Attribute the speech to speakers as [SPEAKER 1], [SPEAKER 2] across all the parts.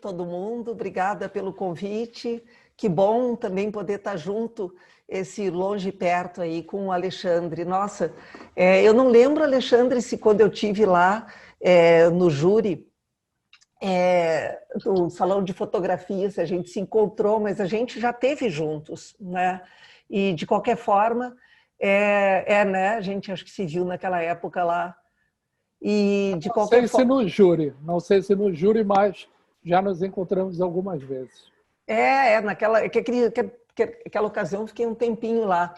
[SPEAKER 1] todo mundo. Obrigada pelo convite. Que bom também poder estar junto, esse longe e perto aí com o Alexandre. Nossa, eu não lembro, Alexandre, se quando eu tive lá no júri do Salão de Fotografia, se a gente se encontrou, mas a gente já teve juntos, né? E de qualquer forma, né? A gente acho que se viu naquela época lá. E de qualquer forma.
[SPEAKER 2] Não sei se no júri, mas já nos encontramos algumas vezes.
[SPEAKER 1] Aquela ocasião fiquei um tempinho lá.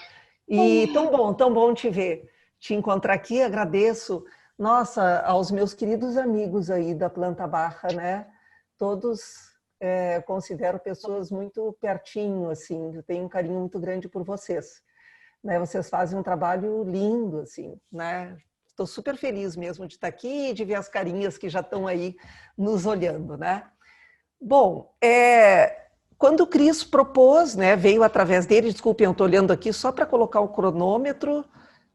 [SPEAKER 1] E tão bom te encontrar aqui. Agradeço, nossa, aos meus queridos amigos aí da Planta Barra, né? Todos considero pessoas muito pertinho, assim. Eu tenho um carinho muito grande por vocês, né? Vocês fazem um trabalho lindo, assim, né? Estou super feliz mesmo de estar aqui e de ver as carinhas que já estão aí nos olhando, né? Bom, quando o Cris propôs, né, veio através dele, desculpem, eu estou olhando aqui só para colocar o cronômetro,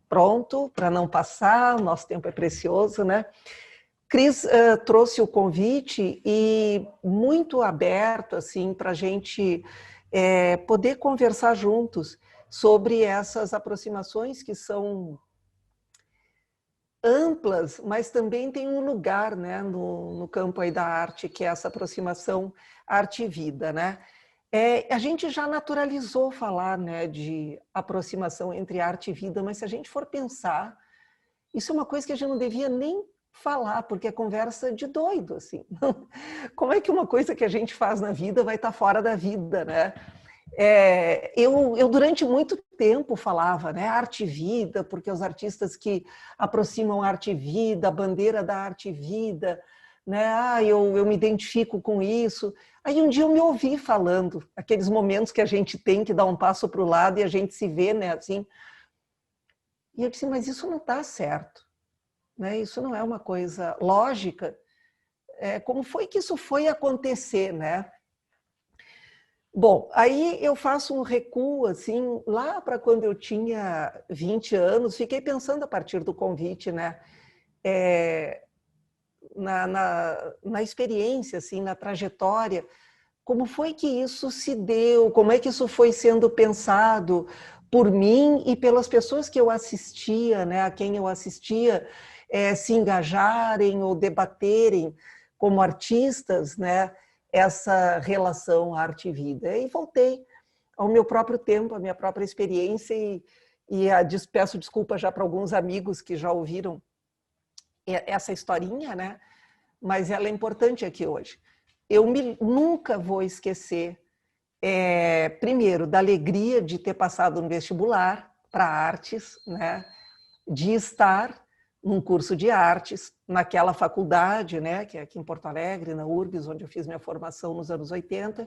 [SPEAKER 1] pronto, para não passar, o nosso tempo é precioso, né? Cris trouxe o convite e muito aberto, assim, para a gente poder conversar juntos sobre essas aproximações que são amplas, mas também tem um lugar, né, no campo aí da arte, que é essa aproximação arte e vida, né? A gente já naturalizou falar, né, de aproximação entre arte e vida, mas se a gente for pensar, isso é uma coisa que a gente não devia nem falar, porque é conversa de doido, assim. Como é que uma coisa que a gente faz na vida vai estar fora da vida, né? Eu durante muito tempo falava, né, arte e vida, porque os artistas que aproximam arte e vida, a bandeira da arte e vida, né, eu me identifico com isso. Aí um dia eu me ouvi falando, aqueles momentos que a gente tem que dar um passo para o lado e a gente se vê, né, assim. E eu disse, mas isso não está certo, né, isso não é uma coisa lógica. Como foi que isso foi acontecer, né? Bom, aí eu faço um recuo, assim, lá para quando eu tinha 20 anos, fiquei pensando a partir do convite, né, na experiência, assim, na trajetória, como foi que isso se deu, como é que isso foi sendo pensado por mim e pelas pessoas que eu assistia, né, a quem eu assistia se engajarem ou debaterem como artistas, né, essa relação arte e vida. E voltei ao meu próprio tempo, à minha própria experiência peço desculpa já para alguns amigos que já ouviram essa historinha, né? Mas ela é importante aqui hoje. Nunca vou esquecer, primeiro, da alegria de ter passado no vestibular para artes, né? De estar num curso de artes, naquela faculdade, né, que é aqui em Porto Alegre, na URGS, onde eu fiz minha formação nos anos 80,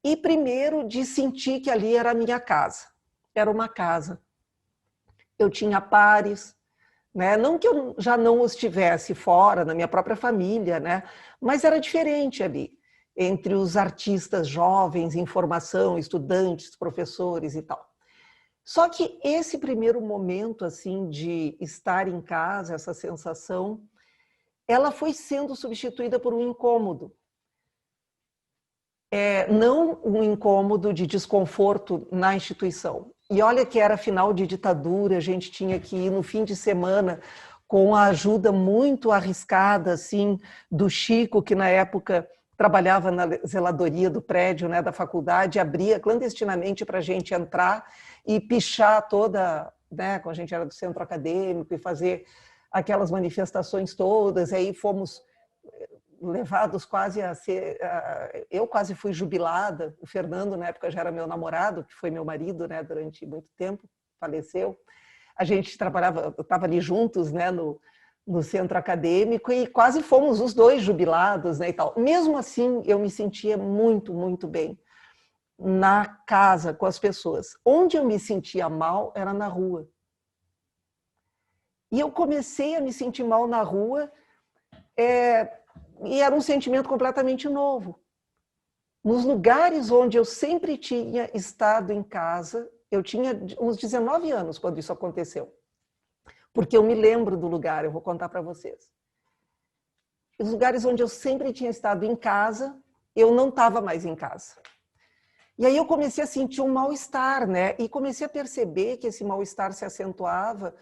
[SPEAKER 1] e primeiro de sentir que ali era a minha casa, era uma casa. Eu tinha pares, né? Não que eu já não os tivesse fora, na minha própria família, né? Mas era diferente ali, entre os artistas jovens em formação, estudantes, professores e tal. Só que esse primeiro momento, assim, de estar em casa, essa sensação, ela foi sendo substituída por um incômodo. Não um incômodo de desconforto na instituição. E olha que era final de ditadura, a gente tinha que ir no fim de semana com a ajuda muito arriscada, assim, do Chico, que na época trabalhava na zeladoria do prédio, né, da faculdade, abria clandestinamente para a gente entrar e pichar toda, né, quando a gente era do centro acadêmico, e fazer aquelas manifestações todas. Aí fomos levados quase a ser... Eu quase fui jubilada, o Fernando, na época, já era meu namorado, que foi meu marido, né, durante muito tempo, faleceu. A gente trabalhava, estava ali juntos, né, no centro acadêmico, e quase fomos os dois jubilados, né, e tal. Mesmo assim, eu me sentia muito, muito bem na casa, com as pessoas. Onde eu me sentia mal era na rua. E eu comecei a me sentir mal na rua, e era um sentimento completamente novo. Nos lugares onde eu sempre tinha estado em casa, eu tinha uns 19 anos quando isso aconteceu. Porque eu me lembro do lugar, eu vou contar para vocês. os lugares onde eu sempre tinha estado em casa, eu não estava mais em casa. E aí eu comecei a sentir um mal-estar, né? E comecei a perceber que esse mal-estar se acentuava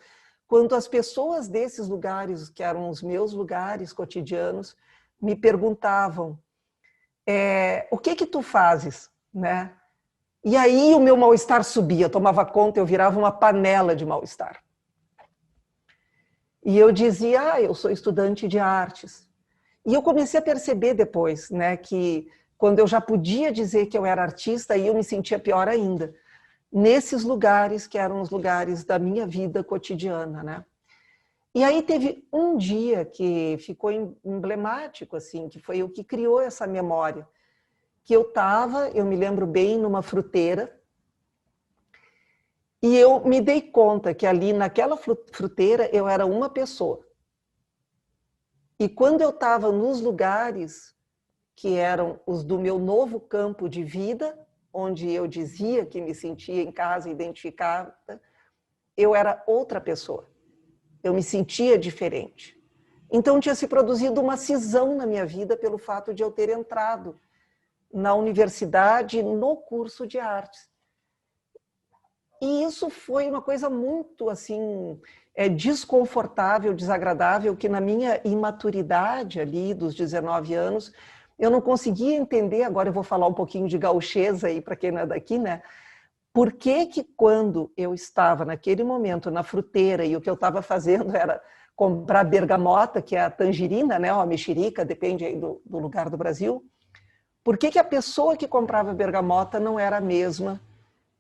[SPEAKER 1] quando as pessoas desses lugares, que eram os meus lugares cotidianos, me perguntavam, o que que tu fazes, né? E aí o meu mal-estar subia, eu tomava conta, eu virava uma panela de mal-estar. E eu dizia, eu sou estudante de artes. E eu comecei a perceber depois, né, que quando eu já podia dizer que eu era artista, aí eu me sentia pior ainda, nesses lugares que eram os lugares da minha vida cotidiana, né? E aí teve um dia que ficou emblemático, assim, que foi o que criou essa memória, que eu me lembro bem, numa fruteira, e eu me dei conta que ali naquela fruteira eu era uma pessoa. E quando eu estava nos lugares que eram os do meu novo campo de vida, onde eu dizia que me sentia em casa, identificada, eu era outra pessoa. Eu me sentia diferente. Então tinha se produzido uma cisão na minha vida pelo fato de eu ter entrado na universidade no curso de artes. E isso foi uma coisa muito assim desconfortável, desagradável, que na minha imaturidade ali dos 19 anos, eu não conseguia entender. Agora eu vou falar um pouquinho de gauchesa aí para quem não é daqui, né? Por que que quando eu estava naquele momento na fruteira e o que eu estava fazendo era comprar bergamota, que é a tangerina, né, ou a mexerica, depende aí do lugar do Brasil, por que que a pessoa que comprava bergamota não era a mesma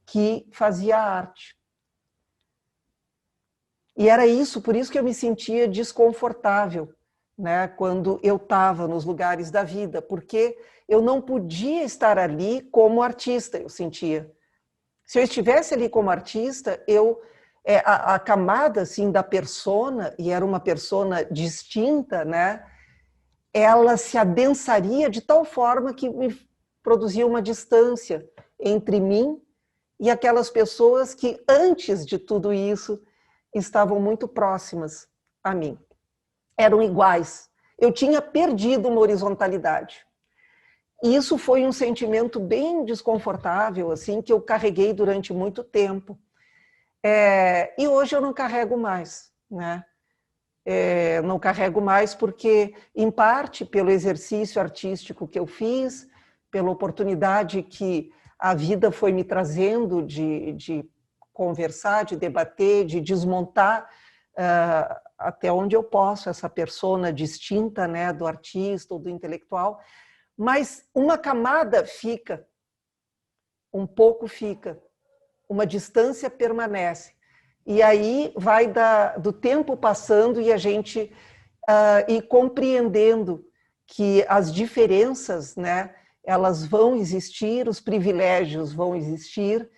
[SPEAKER 1] que fazia arte? E era isso, por isso que eu me sentia desconfortável, né, quando eu estava nos lugares da vida, porque eu não podia estar ali como artista, eu sentia. Se eu estivesse ali como artista, a camada assim da persona, e era uma persona distinta, né, ela se adensaria de tal forma que me produzia uma distância entre mim e aquelas pessoas que, antes de tudo isso, estavam muito próximas a mim. Eram iguais. Eu tinha perdido uma horizontalidade. E isso foi um sentimento bem desconfortável, assim, que eu carreguei durante muito tempo. E hoje eu não carrego mais, né? Não carrego mais porque, em parte, pelo exercício artístico que eu fiz, pela oportunidade que a vida foi me trazendo de conversar, de debater, de desmontar até onde eu posso essa persona distinta, né, do artista ou do intelectual, mas uma camada fica, um pouco fica, uma distância permanece. E aí vai do tempo passando e a gente ir compreendendo que as diferenças, né, elas vão existir, os privilégios vão existir,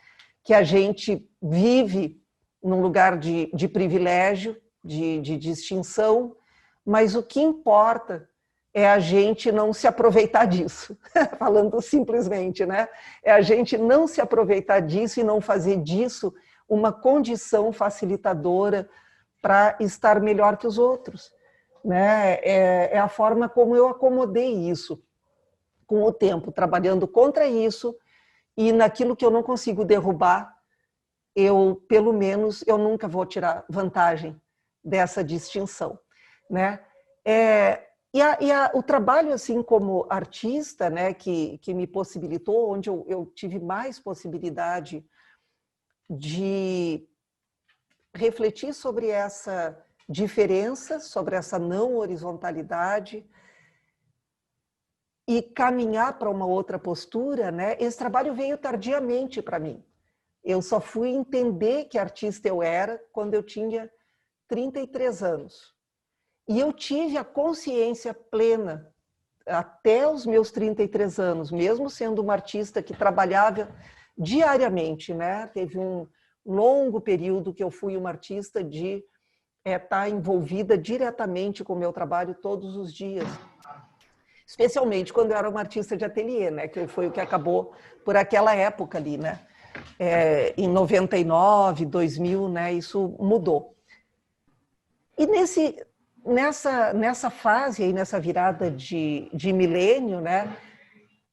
[SPEAKER 1] que a gente vive num lugar de privilégio, de distinção, mas o que importa é a gente não se aproveitar disso, falando simplesmente, né? É a gente não se aproveitar disso e não fazer disso uma condição facilitadora para estar melhor que os outros, né? É a forma como eu acomodei isso com o tempo, trabalhando contra isso, e naquilo que eu não consigo derrubar, pelo menos, eu nunca vou tirar vantagem dessa distinção, né? O trabalho, assim, como artista, né, que me possibilitou, onde eu tive mais possibilidade de refletir sobre essa diferença, sobre essa não horizontalidade e caminhar para uma outra postura, né? Esse trabalho veio tardiamente para mim. Eu só fui entender que artista eu era quando eu tinha 33 anos. E eu tive a consciência plena até os meus 33 anos, mesmo sendo uma artista que trabalhava diariamente, né? Teve um longo período que eu fui uma artista de estar envolvida diretamente com o meu trabalho todos os dias. Especialmente quando eu era uma artista de ateliê, né? Que foi o que acabou por aquela época ali, né? Em 99, 2000, né? Isso mudou. E nessa fase aí, nessa virada de milênio, né,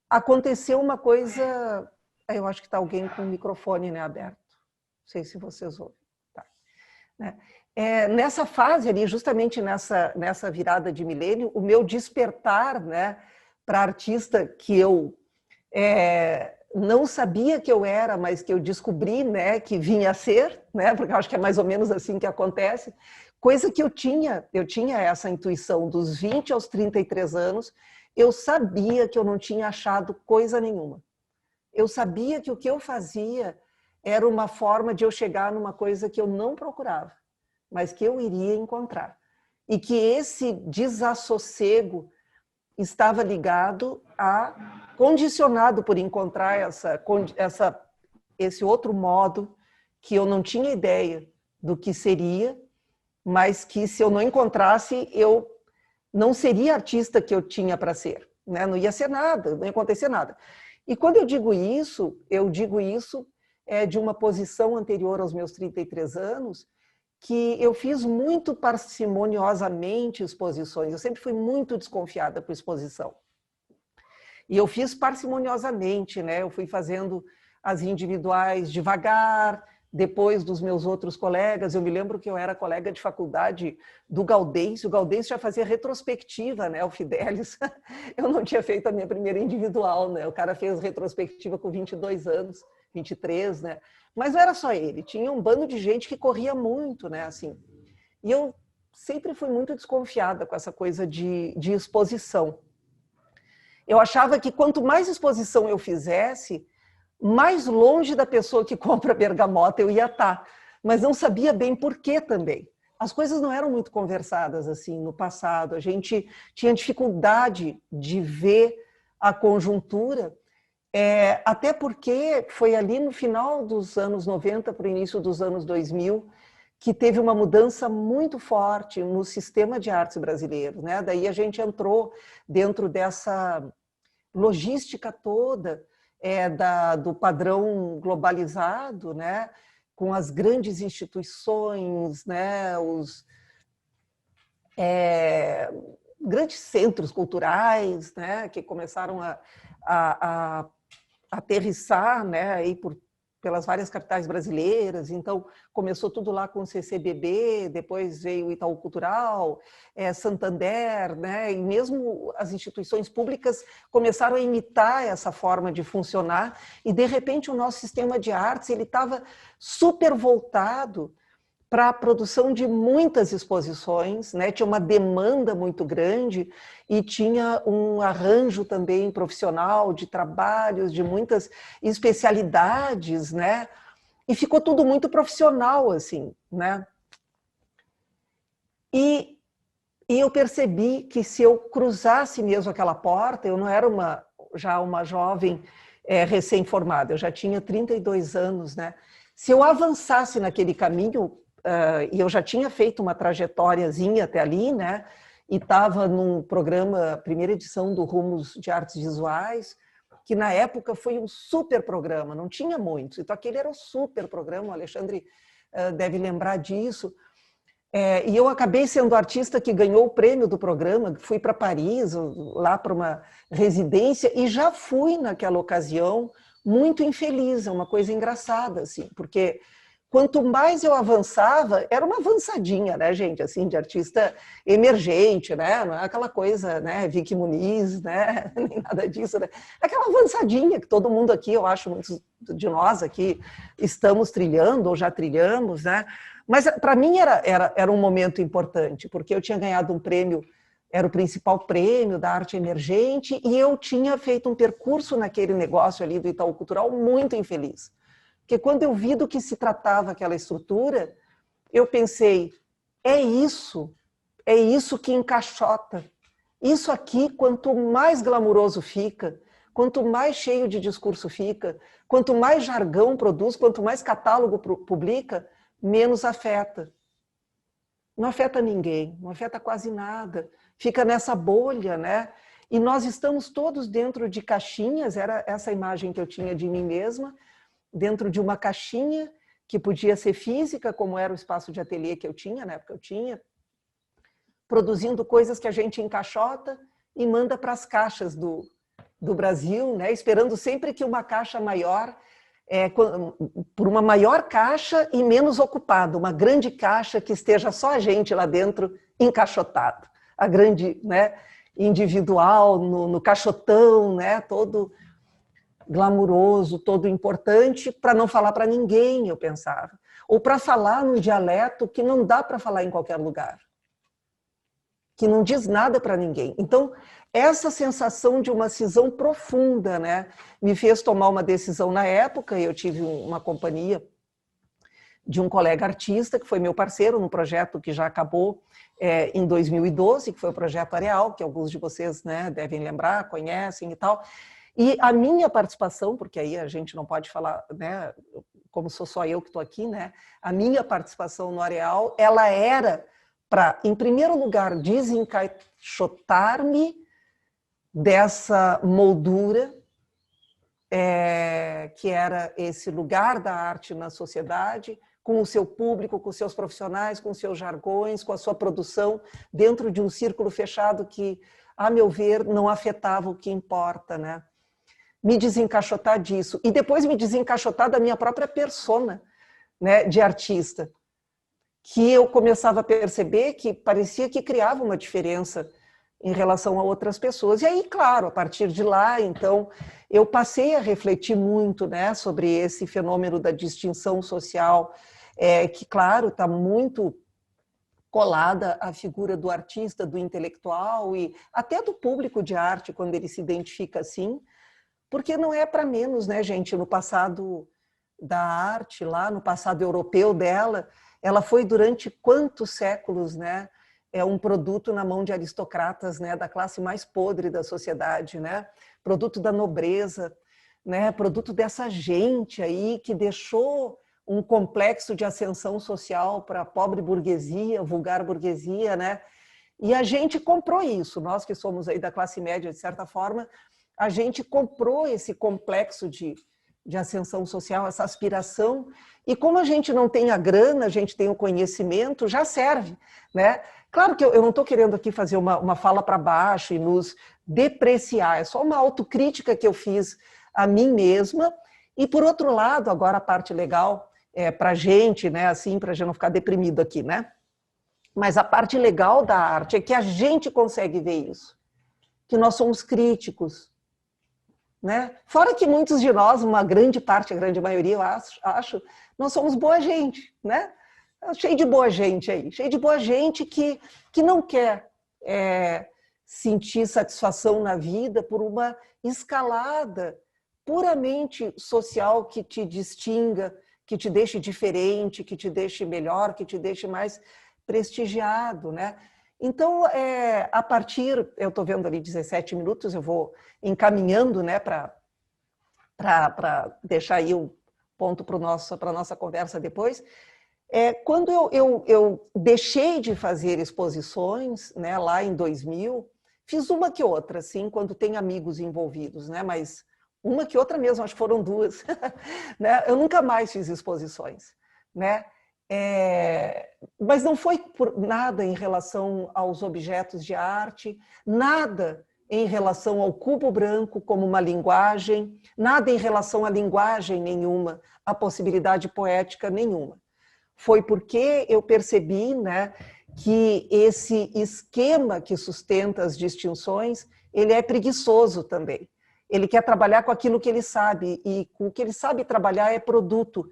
[SPEAKER 1] aconteceu uma coisa. Eu acho que está alguém com o microfone, né, aberto. Não sei se vocês ouvem. Tá, né? Nessa fase ali, justamente nessa virada de milênio, o meu despertar, né, para artista que eu não sabia que eu era, mas que eu descobri, né, que vinha a ser, né, porque eu acho que é mais ou menos assim que acontece, coisa que eu tinha essa intuição dos 20 aos 33 anos, eu sabia que eu não tinha achado coisa nenhuma. Eu sabia que o que eu fazia era uma forma de eu chegar numa coisa que eu não procurava, mas que eu iria encontrar. E que esse desassossego estava ligado condicionado por encontrar esse outro modo que eu não tinha ideia do que seria, mas que se eu não encontrasse, eu não seria artista que eu tinha para ser, né? Não ia ser nada, não ia acontecer nada. E quando eu digo isso de uma posição anterior aos meus 33 anos, que eu fiz muito parcimoniosamente exposições. Eu sempre fui muito desconfiada por exposição. E eu fiz parcimoniosamente, né? Eu fui fazendo as individuais devagar, depois dos meus outros colegas. Eu me lembro que eu era colega de faculdade do Gaudêncio. O Gaudêncio já fazia retrospectiva, né? O Fidelis. Eu não tinha feito a minha primeira individual, né? O cara fez retrospectiva com 22 anos, 23, né? Mas não era só ele, tinha um bando de gente que corria muito, né? Assim. E eu sempre fui muito desconfiada com essa coisa de exposição. Eu achava que quanto mais exposição eu fizesse, mais longe da pessoa que compra bergamota eu ia estar. Mas não sabia bem por quê também. As coisas não eram muito conversadas assim no passado. A gente tinha dificuldade de ver a conjuntura, até porque foi ali no final dos anos 90 para o início dos anos 2000 que teve uma mudança muito forte no sistema de artes brasileiro, né? Daí a gente entrou dentro dessa logística toda do padrão globalizado, né? Com as grandes instituições, né? Os grandes centros culturais, né? Que começaram a aterrissar, né? Aí pelas várias capitais brasileiras. Então, começou tudo lá com o CCBB, depois veio o Itaú Cultural, Santander, né? E mesmo as instituições públicas começaram a imitar essa forma de funcionar, e, de repente, o nosso sistema de artes estava super voltado para a produção de muitas exposições, né? Tinha uma demanda muito grande e tinha um arranjo também profissional de trabalhos, de muitas especialidades, né? E ficou tudo muito profissional, assim, né? E eu percebi que se eu cruzasse mesmo aquela porta, eu não era já uma jovem recém-formada, eu já tinha 32 anos, né? Se eu avançasse naquele caminho, e eu já tinha feito uma trajetóriazinha até ali, né? E estava num programa, primeira edição do Rumos de Artes Visuais, que na época foi um super programa, não tinha muitos. Então aquele era um super programa, o Alexandre deve lembrar disso. E eu acabei sendo artista que ganhou o prêmio do programa, fui para Paris, lá para uma residência, e já fui naquela ocasião muito infeliz, é uma coisa engraçada, assim, porque quanto mais eu avançava, era uma avançadinha, né, gente, assim, de artista emergente, né, não é aquela coisa, né, Vicky Muniz, né, nem nada disso, né, aquela avançadinha que todo mundo aqui, eu acho, muitos de nós aqui estamos trilhando ou já trilhamos, né, mas para mim era um momento importante, porque eu tinha ganhado um prêmio, era o principal prêmio da arte emergente, e eu tinha feito um percurso naquele negócio ali do Itaú Cultural muito infeliz. Porque quando eu vi do que se tratava aquela estrutura, eu pensei, é isso que encaixota. Isso aqui, quanto mais glamuroso fica, quanto mais cheio de discurso fica, quanto mais jargão produz, quanto mais catálogo publica, menos afeta. Não afeta ninguém, não afeta quase nada. Fica nessa bolha, né? E nós estamos todos dentro de caixinhas, era essa imagem que eu tinha de mim mesma, dentro de uma caixinha que podia ser física, como era o espaço de ateliê que eu tinha, na época eu tinha, produzindo coisas que a gente encaixota e manda para as caixas do Brasil, né? Esperando sempre que uma caixa maior, por uma maior caixa e menos ocupada, uma grande caixa que esteja só a gente lá dentro encaixotado, a grande, né, individual, no caixotão, né, todo glamuroso, todo importante, para não falar para ninguém, eu pensava. Ou para falar num dialeto que não dá para falar em qualquer lugar, que não diz nada para ninguém. Então, essa sensação de uma cisão profunda, né, me fez tomar uma decisão na época. Eu tive uma companhia de um colega artista, que foi meu parceiro num projeto que já acabou em 2012, que foi o Projeto Areal, que alguns de vocês, né, devem lembrar, conhecem e tal. E a minha participação, porque aí a gente não pode falar, né, como sou só eu que estou aqui, né, a minha participação no Areal, ela era para, em primeiro lugar, desencaixotar-me dessa moldura, que era esse lugar da arte na sociedade, com o seu público, com os seus profissionais, com os seus jargões, com a sua produção, dentro de um círculo fechado que, a meu ver, não afetava o que importa, né? Me desencaixotar disso. E depois me desencaixotar da minha própria persona, né, de artista, que eu começava a perceber que parecia que criava uma diferença em relação a outras pessoas. E aí, claro, a partir de lá, então, eu passei a refletir muito, né, sobre esse fenômeno da distinção social, que, claro, está muito colada à figura do artista, do intelectual e até do público de arte, quando ele se identifica assim, porque não é para menos, né, gente? No passado da arte, lá no passado europeu dela, ela foi durante quantos séculos, né? É um produto na mão de aristocratas, né? Da classe mais podre da sociedade, né? Produto da nobreza, né? Produto dessa gente aí que deixou um complexo de ascensão social para a pobre burguesia, vulgar burguesia, né? E a gente comprou isso, nós que somos aí da classe média, de certa forma, a gente comprou esse complexo de ascensão social, essa aspiração, e como a gente não tem a grana, a gente tem o conhecimento, já serve, né? Claro que eu não estou querendo aqui fazer uma fala para baixo e nos depreciar, é só uma autocrítica que eu fiz a mim mesma, e por outro lado, agora a parte legal para a gente, né, assim, para a gente não ficar deprimido aqui, né? Mas a parte legal da arte é que a gente consegue ver isso, que nós somos críticos, né? Fora que muitos de nós, uma grande parte, a grande maioria, eu acho, nós somos boa gente, né? Cheio de boa gente aí, cheio de boa gente que não quer sentir satisfação na vida por uma escalada puramente social que te distinga, que te deixe diferente, que te deixe melhor, que te deixe mais prestigiado, né? Então, a partir, eu estou vendo ali 17 minutos, eu vou encaminhando, né, para deixar aí o ponto para a nossa conversa depois. Quando eu deixei de fazer exposições, né, lá em 2000, fiz uma que outra, assim, quando tem amigos envolvidos, né, mas uma que outra mesmo, acho que foram duas. Né? Eu nunca mais fiz exposições, né? Mas não foi por nada em relação aos objetos de arte, nada em relação ao cubo branco como uma linguagem, nada em relação à linguagem nenhuma, à possibilidade poética nenhuma. Foi porque eu percebi, né, que esse esquema que sustenta as distinções, ele é preguiçoso também. Ele quer trabalhar com aquilo que ele sabe, e com o que ele sabe trabalhar é produto,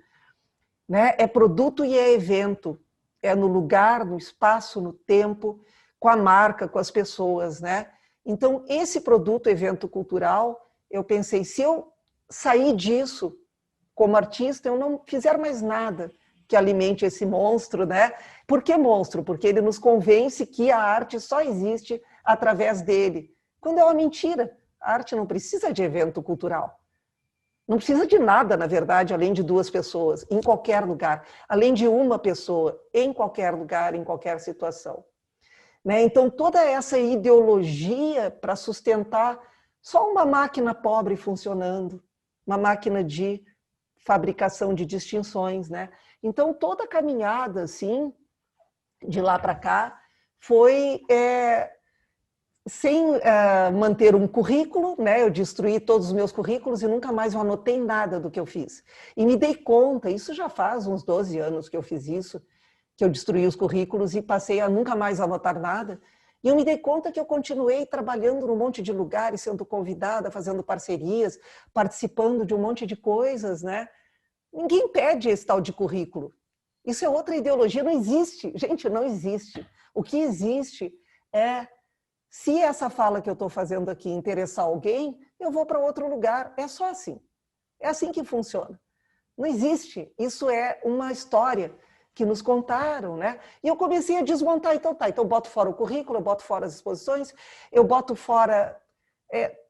[SPEAKER 1] né? É produto e é evento, é no lugar, no espaço, no tempo, com a marca, com as pessoas, né? Então, esse produto, evento cultural, eu pensei, se eu sair disso como artista, eu não fizer mais nada que alimente esse monstro, né? Por que monstro? Porque ele nos convence que a arte só existe através dele, quando é uma mentira. A arte não precisa de evento cultural. Não precisa de nada, na verdade, além de duas pessoas, em qualquer lugar. Além de uma pessoa, em qualquer lugar, em qualquer situação. Né? Então, toda essa ideologia para sustentar só uma máquina pobre funcionando, uma máquina de fabricação de distinções. Né? Então, toda a caminhada, assim, de lá para cá, foi sem manter um currículo, né? Eu destruí todos os meus currículos e nunca mais eu anotei nada do que eu fiz. E me dei conta, isso já faz uns 12 anos que eu fiz isso, que eu destruí os currículos e passei a nunca mais anotar nada. E eu me dei conta que eu continuei trabalhando num monte de lugares, sendo convidada, fazendo parcerias, participando de um monte de coisas, né? Ninguém pede esse tal de currículo. Isso é outra ideologia, não existe. Gente, não existe. O que existe é, se essa fala que eu estou fazendo aqui interessar alguém, eu vou para outro lugar. É só assim. É assim que funciona. Não existe. Isso é uma história que nos contaram, né? E eu comecei a desmontar. Então tá, então eu boto fora o currículo, eu boto fora as exposições, eu boto fora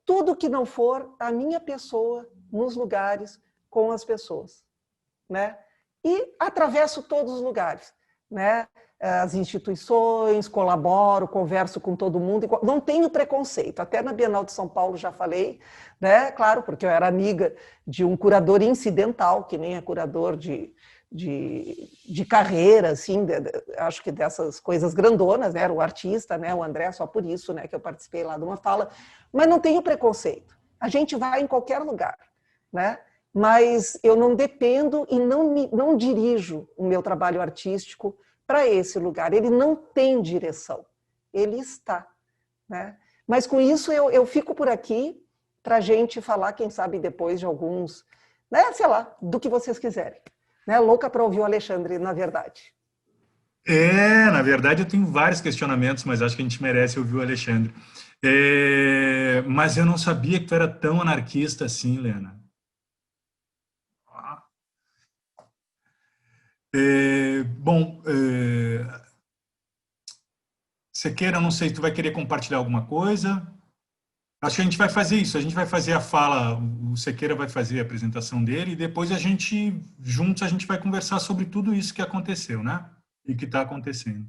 [SPEAKER 1] tudo que não for a minha pessoa nos lugares com as pessoas, né? E atravesso todos os lugares, né? As instituições, colaboro, converso com todo mundo, não tenho preconceito, até na Bienal de São Paulo já falei, né? Claro, porque eu era amiga de um curador incidental, que nem é curador de carreira, assim, acho que dessas coisas grandonas, né? Era o artista, né? O André, só por isso, né? Que eu participei lá de uma fala, mas não tenho preconceito, a gente vai em qualquer lugar, né? Mas eu não dependo e não dirijo o meu trabalho artístico para esse lugar. Ele não tem direção, ele está, né? Mas com isso eu fico por aqui para a gente falar, quem sabe depois de alguns, né, sei lá, do que vocês quiserem. Né? Louca para ouvir o Alexandre, na verdade.
[SPEAKER 3] Na verdade eu tenho vários questionamentos, mas acho que a gente merece ouvir o Alexandre. Mas eu não sabia que tu era tão anarquista assim, Lena. Bom, Sequeira, não sei se tu vai querer compartilhar alguma coisa. Acho que a gente vai fazer isso, a gente vai fazer a fala, o Sequeira vai fazer a apresentação dele e depois juntos a gente vai conversar sobre tudo isso que aconteceu, né? E que está acontecendo.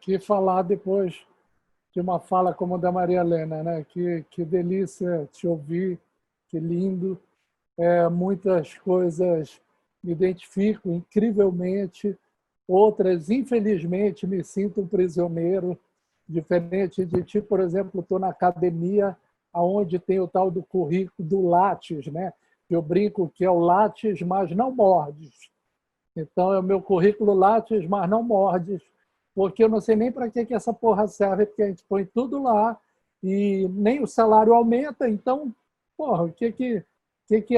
[SPEAKER 2] Que falar depois de uma fala como a da Maria Helena, né? Que delícia te ouvir, que lindo. Muitas coisas me identifico incrivelmente, outras, infelizmente, me sinto um prisioneiro, diferente de ti, por exemplo, estou na academia, onde tem o tal do currículo do Lattes, né? Eu brinco que é o Lattes, mas não mordes. Então, é o meu currículo Lattes, mas não mordes, porque eu não sei nem para que essa porra serve, porque a gente põe tudo lá e nem o salário aumenta, então, porra, o que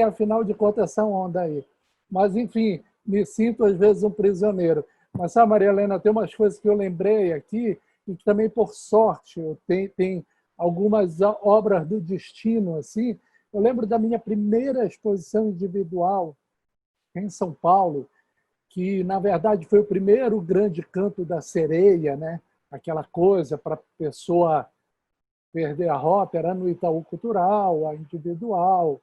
[SPEAKER 2] afinal de contas, essa onda aí? Mas, enfim, me sinto às vezes um prisioneiro. Mas, sabe, Maria Helena, tem umas coisas que eu lembrei aqui e que também, por sorte, tem algumas obras do destino, assim. Eu lembro da minha primeira exposição individual em São Paulo, que, na verdade, foi o primeiro grande canto da sereia, né? Aquela coisa para a pessoa perder a rota, era no Itaú Cultural, a individual.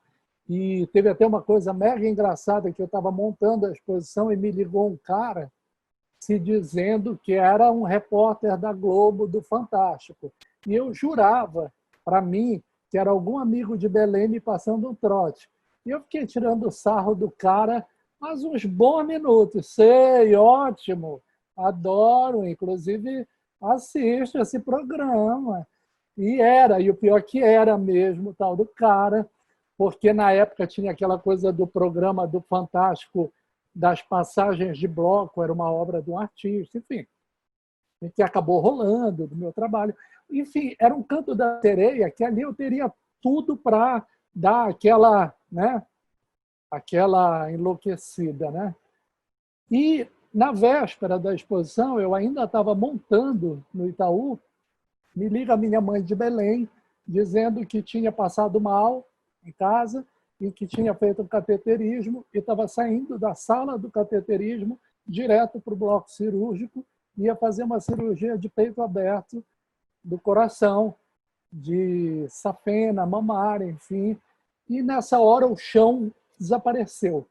[SPEAKER 2] E teve até uma coisa mega engraçada, que eu estava montando a exposição e me ligou um cara se dizendo que era um repórter da Globo, do Fantástico. E eu jurava, para mim, que era algum amigo de Belém me passando um trote. E eu fiquei tirando sarro do cara, mas uns bons minutos. Sei, ótimo, adoro, inclusive assisto esse programa. E o pior que era mesmo o tal do cara, porque na época tinha aquela coisa do programa do Fantástico, das passagens de bloco, era uma obra de um artista, enfim, que acabou rolando do meu trabalho. Enfim, era um canto da sereia que ali eu teria tudo para dar aquela, né, aquela enlouquecida, né? E na véspera da exposição, eu ainda estava montando no Itaú, me liga a minha mãe de Belém, dizendo que tinha passado mal em casa e que tinha feito um cateterismo e estava saindo da sala do cateterismo direto para o bloco cirúrgico, ia fazer uma cirurgia de peito aberto do coração, de safena, mamária, enfim. E nessa hora o chão desapareceu.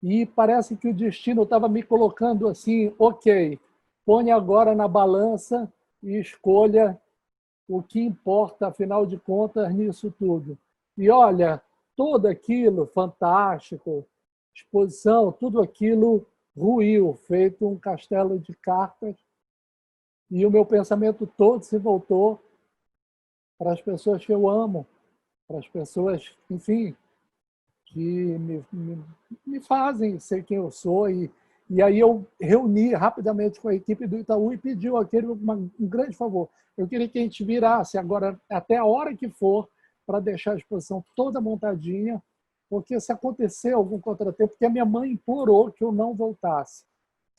[SPEAKER 2] E parece que o destino estava me colocando assim, ok, põe agora na balança e escolha o que importa, afinal de contas, nisso tudo. E olha, tudo aquilo fantástico, exposição, tudo aquilo ruiu, feito um castelo de cartas, e o meu pensamento todo se voltou para as pessoas que eu amo, para as pessoas, enfim, que me fazem ser quem eu sou. E aí eu reuni rapidamente com a equipe do Itaú e pedi um grande favor. Eu queria que a gente virasse agora, até a hora que for, para deixar a exposição toda montadinha, porque se acontecer algum contratempo, porque a minha mãe implorou que eu não voltasse.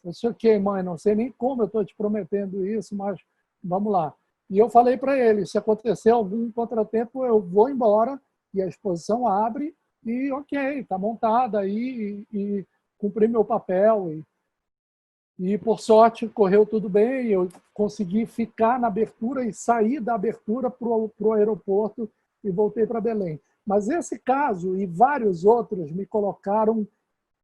[SPEAKER 2] Eu disse, ok, mãe, não sei nem como eu estou te prometendo isso, mas vamos lá. E eu falei para ele, se acontecer algum contratempo, eu vou embora e a exposição abre e ok, está montada aí e cumpri meu papel. E, por sorte, correu tudo bem, eu consegui ficar na abertura e sair da abertura para o aeroporto e voltei para Belém. Mas esse caso e vários outros me colocaram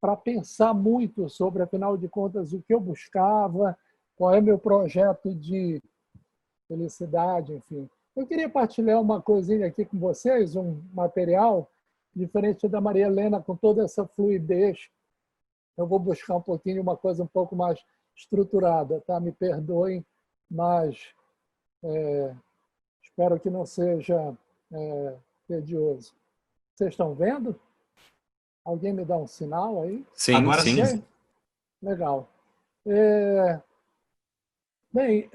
[SPEAKER 2] para pensar muito sobre, afinal de contas, o que eu buscava, qual é meu projeto de felicidade, enfim. Eu queria partilhar uma coisinha aqui com vocês, um material diferente da Maria Helena, com toda essa fluidez. Eu vou buscar um pouquinho uma coisa um pouco mais estruturada, tá? Me perdoem, mas espero que não seja tedioso. Vocês estão vendo? Alguém me dá um sinal aí?
[SPEAKER 4] Sim,
[SPEAKER 3] Agora
[SPEAKER 4] sim.
[SPEAKER 3] sim.
[SPEAKER 2] Legal. Bem,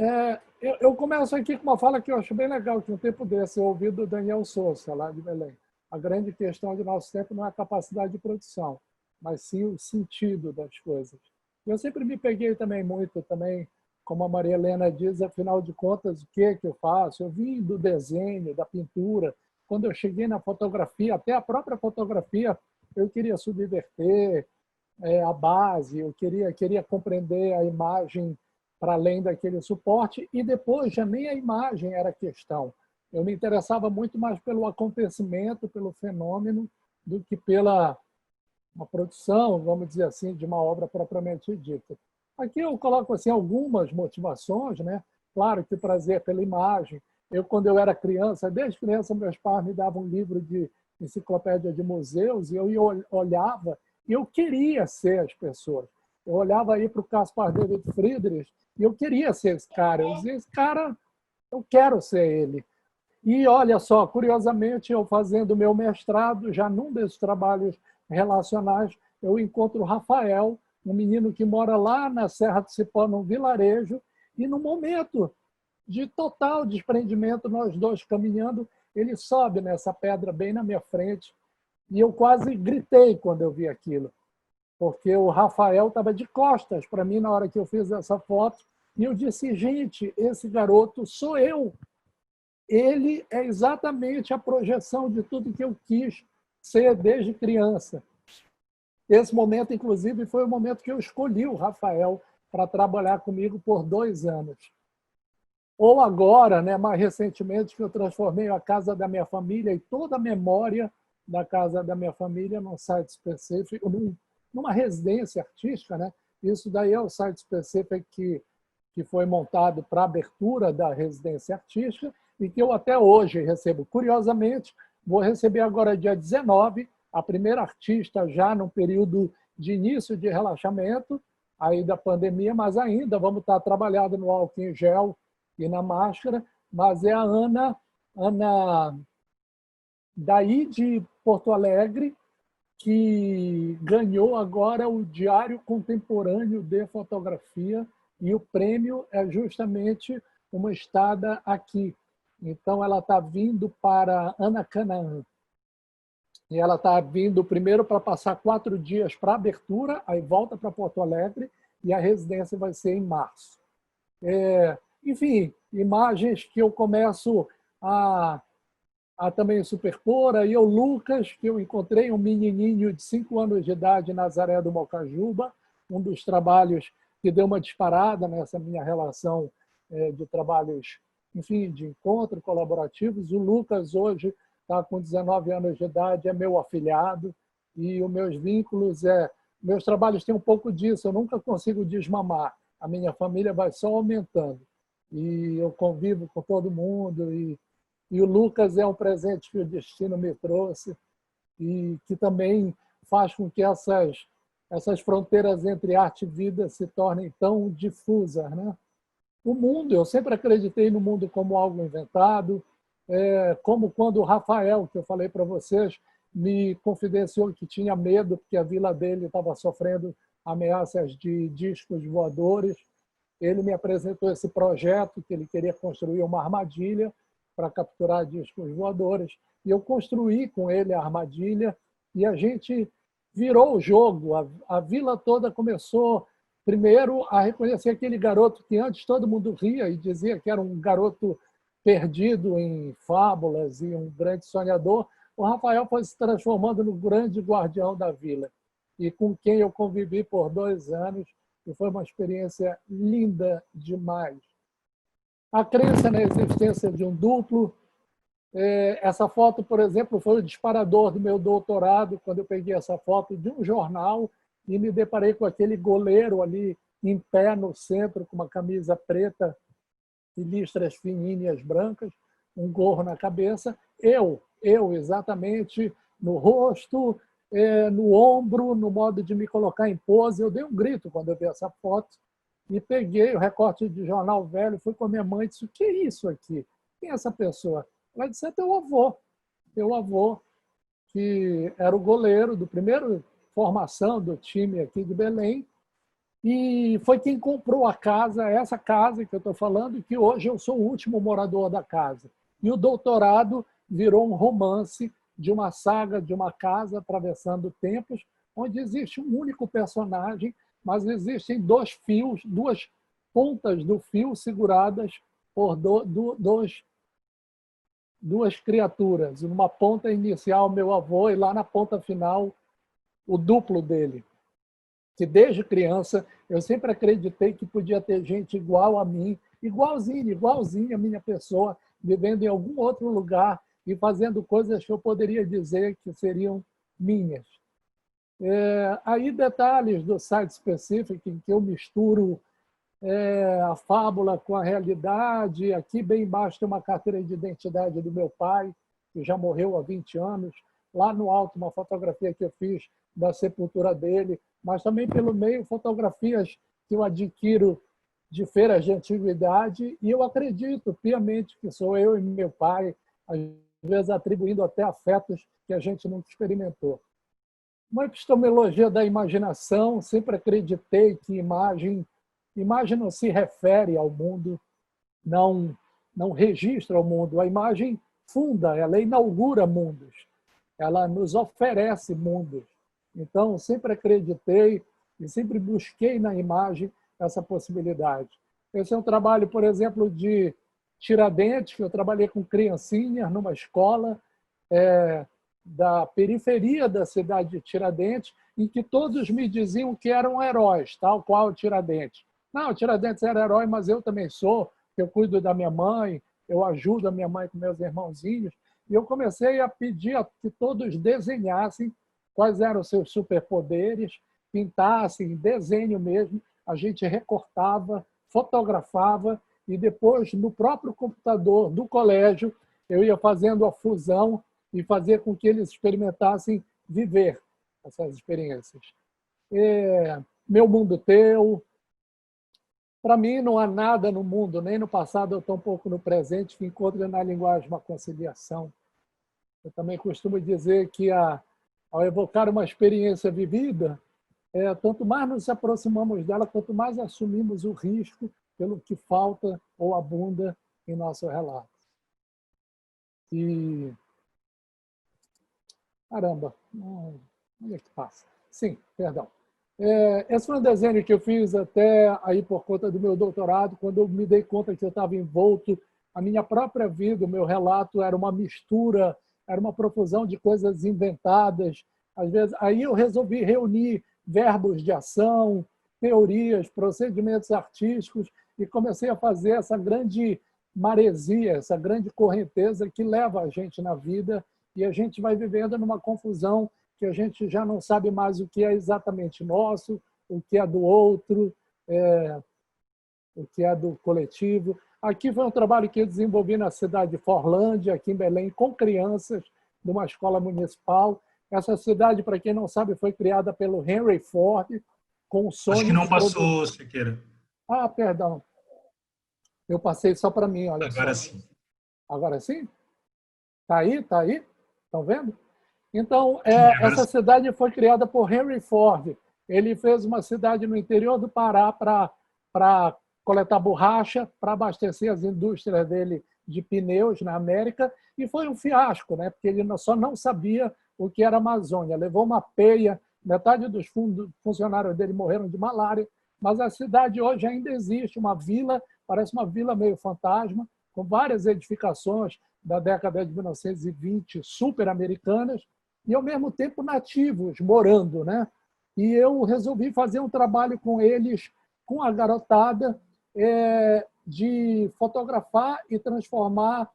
[SPEAKER 2] eu começo aqui com uma fala que eu acho bem legal, que um tempo desse eu ouvi do Daniel Souza, lá de Belém. A grande questão de nosso tempo não é a capacidade de produção, mas sim o sentido das coisas. Eu sempre me peguei também muito, também, como a Maria Helena diz, afinal de contas, o que eu faço? Eu vim do desenho, da pintura. Quando eu cheguei na fotografia, até a própria fotografia, eu queria subverter a base, eu queria compreender a imagem para além daquele suporte, e depois já nem a imagem era questão. Eu me interessava muito mais pelo acontecimento, pelo fenômeno, do que pela uma produção, vamos dizer assim, de uma obra propriamente dita. Aqui eu coloco assim algumas motivações, né? Claro que o prazer pela imagem. Quando eu era criança, desde criança, meus pais me davam um livro de enciclopédia de museus e eu olhava e eu queria ser as pessoas. Eu olhava aí para o Caspar David Friedrich e eu queria ser esse cara. Eu dizia, esse cara, eu quero ser ele. E olha só, curiosamente, eu fazendo meu mestrado, já num desses trabalhos relacionais, eu encontro o Rafael, um menino que mora lá na Serra do Cipó, num vilarejo, e no momento de total desprendimento, nós dois caminhando, ele sobe nessa pedra bem na minha frente, e eu quase gritei quando eu vi aquilo, porque o Rafael estava de costas para mim na hora que eu fiz essa foto, e eu disse, gente, esse garoto sou eu. Ele é exatamente a projeção de tudo que eu quis ser desde criança. Esse momento, inclusive, foi o momento que eu escolhi o Rafael para trabalhar comigo por 2 anos. Ou agora, né, mais recentemente, que eu transformei a casa da minha família e toda a memória da casa da minha família num site específico, numa residência artística, né? Isso daí é o site específico que foi montado para a abertura da residência artística e que eu até hoje recebo. Curiosamente, vou receber agora, dia 19, a primeira artista já num período de início de relaxamento aí da pandemia, mas ainda vamos estar trabalhando no álcool em gel e na máscara, mas é a Ana daí de Porto Alegre, que ganhou agora o Diário Contemporâneo de Fotografia, e o prêmio é justamente uma estada aqui. Então, ela está vindo para Anacanã. E ela está vindo primeiro para passar 4 dias para abertura, aí volta para Porto Alegre, e a residência vai ser em março. Enfim, imagens que eu começo a também superpor. Aí o Lucas, que eu encontrei, um menininho de 5 anos de idade, em Nazaré do Mocajuba, um dos trabalhos que deu uma disparada nessa minha relação de trabalhos, enfim, de encontro colaborativos. O Lucas hoje está com 19 anos de idade, é meu afilhado, e os meus vínculos, meus trabalhos têm um pouco disso, eu nunca consigo desmamar, a minha família vai só aumentando, e eu convivo com todo mundo, e o Lucas é um presente que o destino me trouxe e que também faz com que essas essas fronteiras entre arte e vida se tornem tão difusas, né? O mundo, eu sempre acreditei no mundo como algo inventado, como quando o Rafael, que eu falei para vocês, me confidenciou que tinha medo porque a vila dele estava sofrendo ameaças de discos voadores. Ele me apresentou esse projeto que ele queria construir uma armadilha para capturar discos voadores. E eu construí com ele a armadilha e a gente virou o jogo. A vila toda começou, primeiro, a reconhecer aquele garoto que antes todo mundo ria e dizia que era um garoto perdido em fábulas e um grande sonhador. O Rafael foi se transformando no grande guardião da vila e com quem eu convivi por 2 anos, e foi uma experiência linda demais. A crença na existência de um duplo. Essa foto, por exemplo, foi o disparador do meu doutorado, quando eu peguei essa foto de um jornal e me deparei com aquele goleiro ali em pé no centro, com uma camisa preta e listras fininhas brancas, um gorro na cabeça. Eu exatamente no rosto, no ombro, no modo de me colocar em pose. Eu dei um grito quando eu vi essa foto e peguei o recorte de jornal velho, fui com a minha mãe e disse: o que é isso aqui? Quem é essa pessoa? Ela disse: é teu avô, que era o goleiro do primeiro formação do time aqui de Belém, e foi quem comprou a casa, essa casa que eu estou falando, e que hoje eu sou o último morador da casa. E o doutorado virou um romance de uma saga de uma casa atravessando tempos, onde existe um único personagem, mas existem 2 fios, 2 pontas do fio seguradas por 2 criaturas. Numa ponta inicial, meu avô, e lá na ponta final, o duplo dele. Que desde criança eu sempre acreditei que podia ter gente igual a mim, igualzinha a minha pessoa, vivendo em algum outro lugar e fazendo coisas que eu poderia dizer que seriam minhas. Aí detalhes do site específico em que eu misturo a fábula com a realidade. Aqui bem embaixo tem uma carteira de identidade do meu pai, que já morreu há 20 anos. Lá no alto, uma fotografia que eu fiz da sepultura dele, mas também pelo meio fotografias que eu adquiro de feiras de antiguidade, e eu acredito piamente que sou eu e meu pai, às vezes atribuindo até afetos que a gente nunca experimentou. Uma epistemologia da imaginação, sempre acreditei que imagem não se refere ao mundo, não registra o mundo. A imagem funda, ela inaugura mundos, ela nos oferece mundos. Então, sempre acreditei e sempre busquei na imagem essa possibilidade. Esse é um trabalho, por exemplo, de Tiradentes, que eu trabalhei com criancinhas numa escola da periferia da cidade de Tiradentes, em que todos me diziam que eram heróis, tal qual Tiradentes. Não, Tiradentes era herói, mas eu também sou, eu cuido da minha mãe, eu ajudo a minha mãe com meus irmãozinhos. E eu comecei a pedir que todos desenhassem quais eram os seus superpoderes, pintassem, desenho mesmo. A gente recortava, fotografava e depois, no próprio computador do colégio, eu ia fazendo a fusão e fazer com que eles experimentassem viver essas experiências. Meu mundo teu. Para mim, não há nada no mundo, nem no passado, ou tampouco no presente, que encontre na linguagem uma conciliação. Eu também costumo dizer que, ao evocar uma experiência vivida, quanto mais nos aproximamos dela, quanto mais assumimos o risco pelo que falta ou abunda em nosso relato. E... Caramba, onde é que passa? Sim, perdão. Esse foi um desenho que eu fiz até aí por conta do meu doutorado, quando eu me dei conta que eu estava envolto. A minha própria vida, o meu relato era uma mistura, era uma profusão de coisas inventadas. Às vezes, aí eu resolvi reunir verbos de ação, teorias, procedimentos artísticos e comecei a fazer essa grande maresia, essa grande correnteza que leva a gente na vida e a gente vai vivendo numa confusão que a gente já não sabe mais o que é exatamente nosso, o que é do outro, o que é do coletivo. Aqui foi um trabalho que eu desenvolvi na cidade de Forlândia, aqui em Belém, com crianças, numa escola municipal. Essa cidade, para quem não sabe, foi criada pelo Henry Ford, com o sonho
[SPEAKER 3] Acho que não
[SPEAKER 2] de
[SPEAKER 3] passou, Siqueira.
[SPEAKER 2] Ah, perdão. Eu passei só para mim, olha
[SPEAKER 3] Agora
[SPEAKER 2] só.
[SPEAKER 3] sim.
[SPEAKER 2] Agora sim? Tá aí? Tá aí? Estão vendo? Então,
[SPEAKER 3] Sim, agora
[SPEAKER 2] essa
[SPEAKER 3] sim.
[SPEAKER 2] cidade foi criada por Henry Ford. Ele fez uma cidade no interior do Pará para coletar borracha, para abastecer as indústrias dele de pneus na América, e foi um fiasco, né? Porque ele só não sabia o que era Amazônia. Levou uma peia, metade dos funcionários dele morreram de malária, mas a cidade hoje ainda existe, uma vila, parece uma vila meio fantasma, com várias edificações da década de 1920 super-americanas, e, ao mesmo tempo, nativos morando, né? E eu resolvi fazer um trabalho com eles, com a garotada, de fotografar e transformar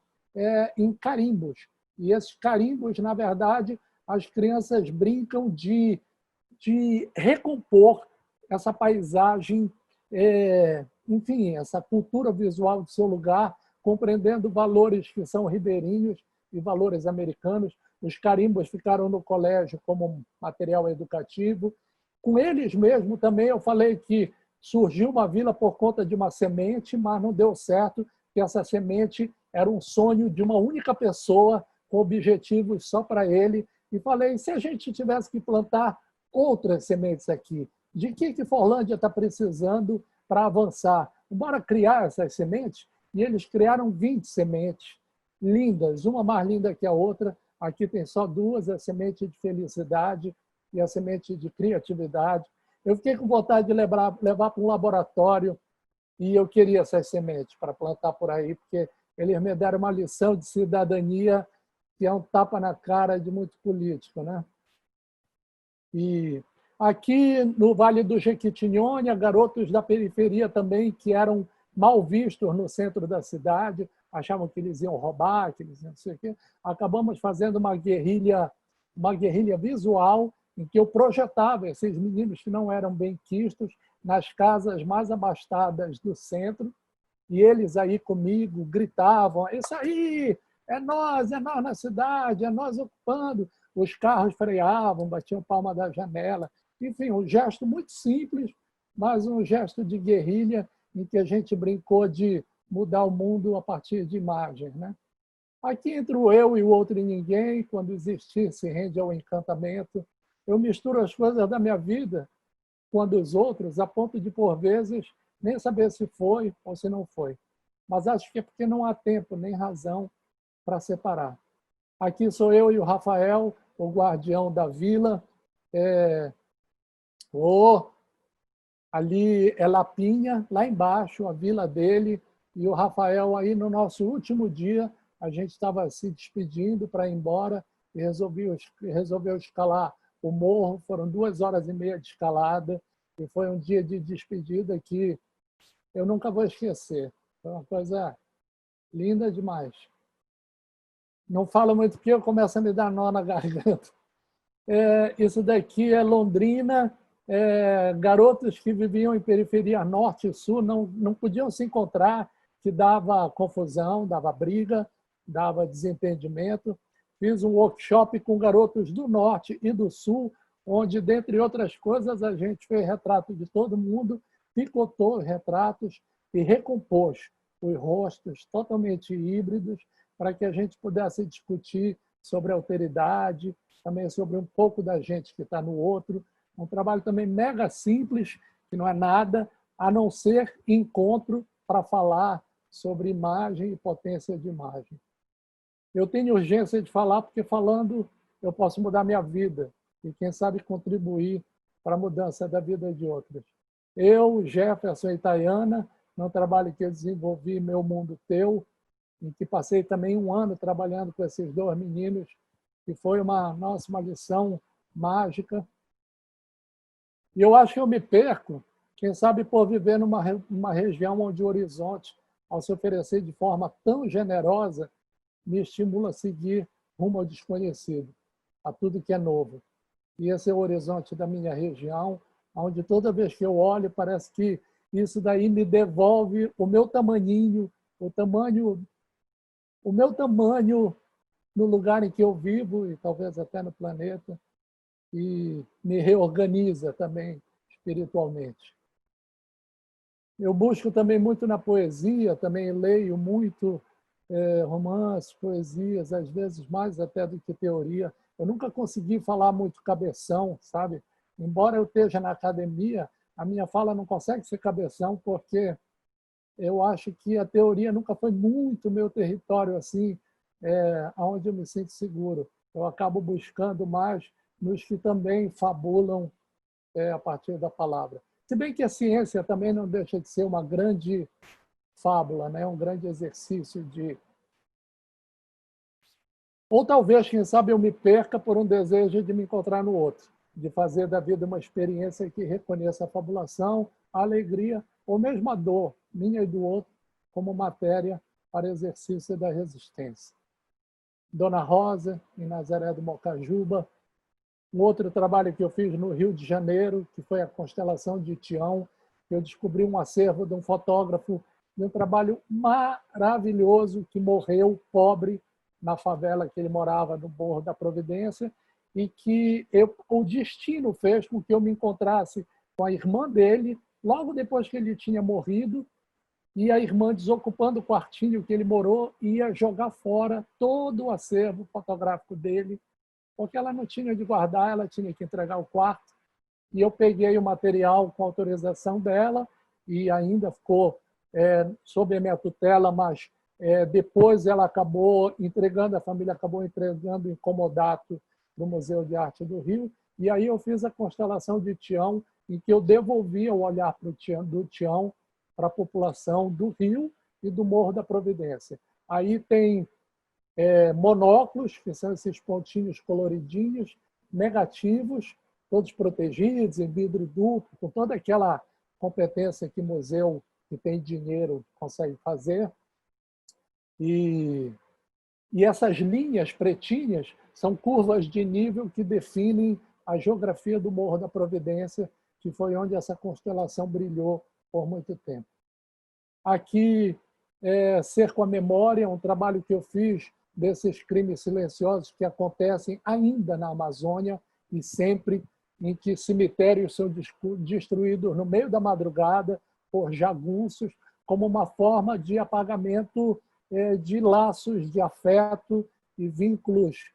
[SPEAKER 2] em carimbos. E esses carimbos, na verdade, as crianças brincam de recompor essa paisagem, enfim, essa cultura visual do seu lugar, compreendendo valores que são ribeirinhos e valores americanos. Os carimbos ficaram no colégio como material educativo. Com eles mesmo também eu falei que surgiu uma vila por conta de uma semente, mas não deu certo, que essa semente era um sonho de uma única pessoa, com objetivos só para ele. E falei, se a gente tivesse que plantar outras sementes aqui, de que Forlândia está precisando para avançar? Bora criar essas sementes? E eles criaram 20 sementes lindas, uma mais linda que a outra. Aqui tem só duas, a semente de felicidade e a semente de criatividade. Eu fiquei com vontade de levar para um laboratório e eu queria essas sementes para plantar por aí, porque eles me deram uma lição de cidadania que é um tapa na cara de muito político, né? E aqui no Vale do Jequitinhonha, garotos da periferia também que eram mal vistos no centro da cidade, achavam que eles iam roubar, que eles iam não sei o quê. Acabamos fazendo uma guerrilha visual em que eu projetava esses meninos que não eram bem quistos nas casas mais abastadas do centro, e eles aí comigo gritavam, isso aí, é nós na cidade, é nós ocupando. Os carros freavam, batiam palma da janela. Enfim, um gesto muito simples, mas um gesto de guerrilha em que a gente brincou de mudar o mundo a partir de imagens, né? Aqui entre o eu e o outro e ninguém, quando existir se rende ao encantamento. Eu misturo as coisas da minha vida com a dos outros, a ponto de, por vezes, nem saber se foi ou se não foi. Mas acho que é porque não há tempo nem razão para separar. Aqui sou eu e o Rafael, o guardião da vila. Ali é Lapinha, lá embaixo, a vila dele. E o Rafael, aí no nosso último dia, a gente estava se despedindo para ir embora e resolveu escalar o morro. Foram 2 horas e meia de escalada e foi um dia de despedida que eu nunca vou esquecer. Foi uma coisa linda demais. Não falo muito porque eu começo a me dar nó na garganta. Isso daqui é Londrina. Garotos que viviam em periferia norte e sul não podiam se encontrar, que dava confusão, dava briga, dava desentendimento. Fiz um workshop com garotos do norte e do sul, onde, dentre outras coisas, a gente fez retrato de todo mundo, picotou os retratos e recompôs os rostos totalmente híbridos para que a gente pudesse discutir sobre alteridade, também sobre um pouco da gente que está no outro. Um trabalho também mega simples, que não é nada, a não ser encontro para falar sobre imagem e potência de imagem. Eu tenho urgência de falar, porque falando eu posso mudar minha vida e, quem sabe, contribuir para a mudança da vida de outros. Eu, Jefferson e Tayana, no trabalho que eu desenvolvi, Meu Mundo Teu, em que passei também 1 ano trabalhando com esses 2 meninos, que foi uma lição mágica. E eu acho que eu me perco, quem sabe, por viver numa região onde o horizonte, ao se oferecer de forma tão generosa, me estimula a seguir rumo ao desconhecido, a tudo que é novo. E esse é o horizonte da minha região, onde toda vez que eu olho, parece que isso daí me devolve o meu tamaninho, o meu tamanho no lugar em que eu vivo e talvez até no planeta, e me reorganiza também espiritualmente. Eu busco também muito na poesia, também leio muito romances, poesias, às vezes mais até do que teoria. Eu nunca consegui falar muito cabeção, sabe? Embora eu esteja na academia, a minha fala não consegue ser cabeção, porque eu acho que a teoria nunca foi muito meu território assim, onde eu me sinto seguro. Eu acabo buscando mais nos que também fabulam a partir da palavra. Se bem que a ciência também não deixa de ser uma grande fábula, né? Um grande exercício de... Ou talvez, quem sabe, eu me perca por um desejo de me encontrar no outro, de fazer da vida uma experiência que reconheça a fabulação, a alegria, ou mesmo a dor, minha e do outro, como matéria para exercício da resistência. Dona Rosa, em Nazaré do Mocajuba. Um outro trabalho que eu fiz no Rio de Janeiro, que foi a constelação de Tião, eu descobri um acervo de um fotógrafo de um trabalho maravilhoso que morreu pobre na favela que ele morava, no Morro da Providência, e que o destino fez com que eu me encontrasse com a irmã dele, logo depois que ele tinha morrido, e a irmã, desocupando o quartinho que ele morou, ia jogar fora todo o acervo fotográfico dele, porque ela não tinha de guardar, ela tinha que entregar o quarto. E eu peguei o material com autorização dela, e ainda ficou sob a minha tutela, mas depois ela acabou entregando, a família acabou entregando em comodato para o Museu de Arte do Rio, e aí eu fiz a constelação de Tião, em que eu devolvia o olhar do Tião para a população do Rio e do Morro da Providência. Aí tem monóculos, que são esses pontinhos coloridinhos, negativos, todos protegidos, em vidro duplo, com toda aquela competência que museu que tem dinheiro consegue fazer. E essas linhas pretinhas são curvas de nível que definem a geografia do Morro da Providência, que foi onde essa constelação brilhou por muito tempo. Aqui, Ser com a Memória, um trabalho que eu fiz desses crimes silenciosos que acontecem ainda na Amazônia e sempre em que cemitérios são destruídos no meio da madrugada por jagunços, como uma forma de apagamento de laços de afeto e vínculos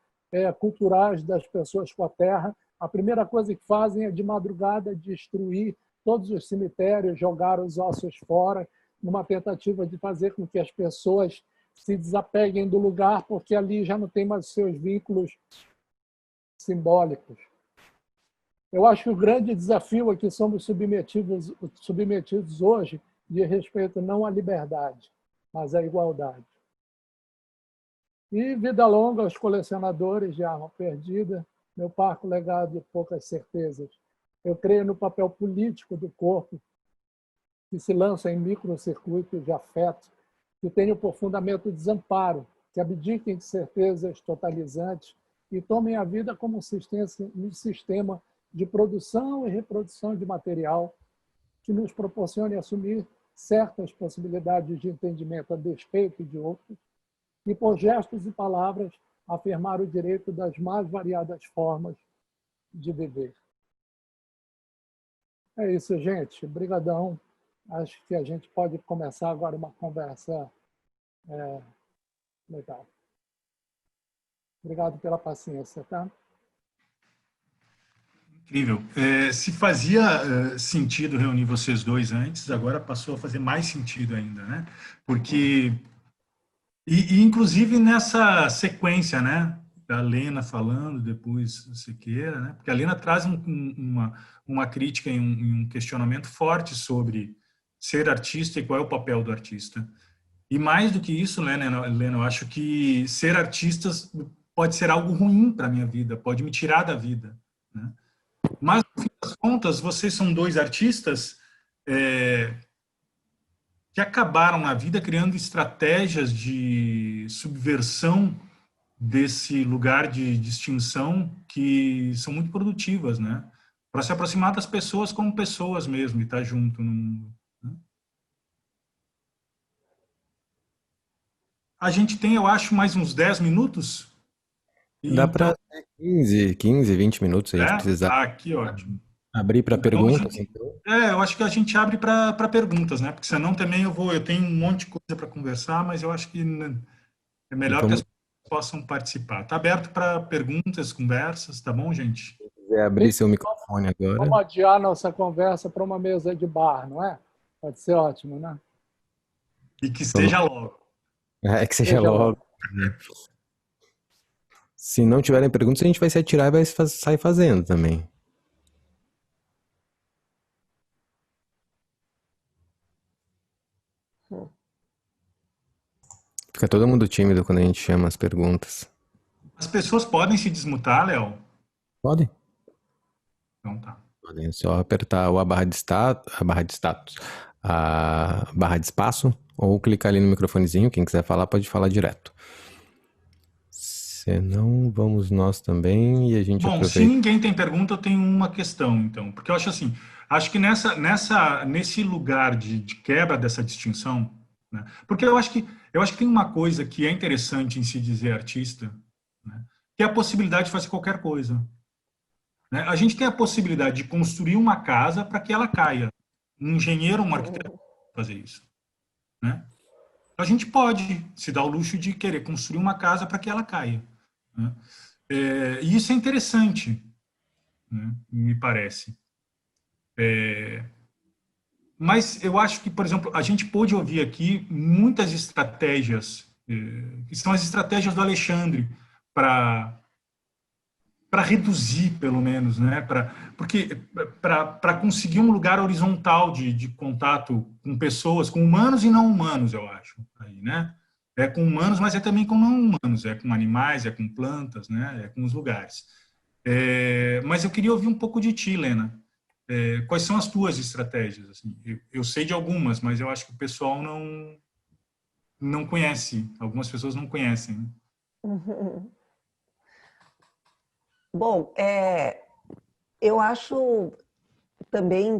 [SPEAKER 2] culturais das pessoas com a terra. A primeira coisa que fazem é, de madrugada, destruir todos os cemitérios, jogar os ossos fora, numa tentativa de fazer com que as pessoas se desapeguem do lugar, porque ali já não tem mais seus vínculos simbólicos. Eu acho que o grande desafio a que somos submetidos hoje diz respeito não à liberdade, mas à igualdade. E vida longa aos colecionadores de arma perdida, meu parco legado de poucas certezas. Eu creio no papel político do corpo, que se lança em microcircuitos de afeto, que tenham por fundamento o desamparo, que abdiquem de certezas totalizantes e tomem a vida como um sistema de produção e reprodução de material que nos proporcione assumir certas possibilidades de entendimento a despeito de outros e, por gestos e palavras, afirmar o direito das mais variadas formas de viver. É isso, gente. Obrigadão. Acho que a gente pode começar agora uma conversa legal. Obrigado pela paciência, tá?
[SPEAKER 3] Incrível. Se fazia sentido reunir vocês dois antes, agora passou a fazer mais sentido ainda, né? Porque... E inclusive nessa sequência, né? Da Lena falando, depois Sequeira, né? Porque a Lena traz uma crítica e um questionamento forte sobre ser artista e qual é o papel do artista. E mais do que isso, Lena, eu acho que ser artista pode ser algo ruim para a minha vida, pode me tirar da vida, né? Mas, no fim das contas, vocês são dois artistas que acabaram na vida criando estratégias de subversão desse lugar de distinção que são muito produtivas, né? Para se aproximar das pessoas como pessoas mesmo e estar junto no mundo, né? A gente tem, eu acho, mais uns 10 minutos
[SPEAKER 4] Dá
[SPEAKER 3] Então,
[SPEAKER 4] para 15, 20 minutos se a gente precisar
[SPEAKER 3] que ótimo.
[SPEAKER 4] abrir para
[SPEAKER 3] Então,
[SPEAKER 4] perguntas. Então.
[SPEAKER 3] eu acho que a gente abre para perguntas, né? Porque senão também eu tenho um monte de coisa para conversar, mas eu acho que é melhor que as
[SPEAKER 4] Vamos
[SPEAKER 3] pessoas possam participar. Está aberto para perguntas, conversas, tá bom, gente?
[SPEAKER 4] abrir seu microfone agora.
[SPEAKER 2] Vamos adiar nossa conversa para uma mesa de bar, não é? Pode ser ótimo, né?
[SPEAKER 3] E que seja logo.
[SPEAKER 4] É que seja logo. Se não tiverem perguntas, a gente vai se atirar e vai sair fazendo também. Fica todo mundo tímido quando a gente chama as perguntas.
[SPEAKER 3] As pessoas podem se desmutar, Léo?
[SPEAKER 4] Pode?
[SPEAKER 3] Então tá.
[SPEAKER 4] Podem só apertar a barra de status, a barra de espaço, ou clicar ali no microfonezinho. Quem quiser falar, pode falar direto. Se não, vamos nós também e a gente
[SPEAKER 3] Bom, se
[SPEAKER 4] aproveita.
[SPEAKER 3] ninguém tem pergunta, eu tenho uma questão, então. Porque eu acho assim, acho que nesse lugar de quebra dessa distinção, né? Porque eu acho que tem uma coisa que é interessante em se dizer artista, né? Que é a possibilidade de fazer qualquer coisa. Né? A gente tem a possibilidade de construir uma casa para que ela caia. Um engenheiro, um arquiteto pode fazer isso. Né? A gente pode se dar o luxo de querer construir uma casa para que ela caia. Né? E isso é interessante, né? Me parece. Mas eu acho que, por exemplo, a gente pôde ouvir aqui muitas estratégias, que são as estratégias do Alexandre, para reduzir, pelo menos, né? Para conseguir um lugar horizontal de contato com pessoas, com humanos e não humanos, eu acho. Aí, né? É com humanos, mas é também com não humanos, é com animais, é com plantas, né? É com os lugares. Mas eu queria ouvir um pouco de ti, Lena. Quais são as tuas estratégias? Assim? Eu sei de algumas, mas eu acho que o pessoal não conhece. Algumas pessoas não conhecem. Né?
[SPEAKER 1] Bom, eu acho também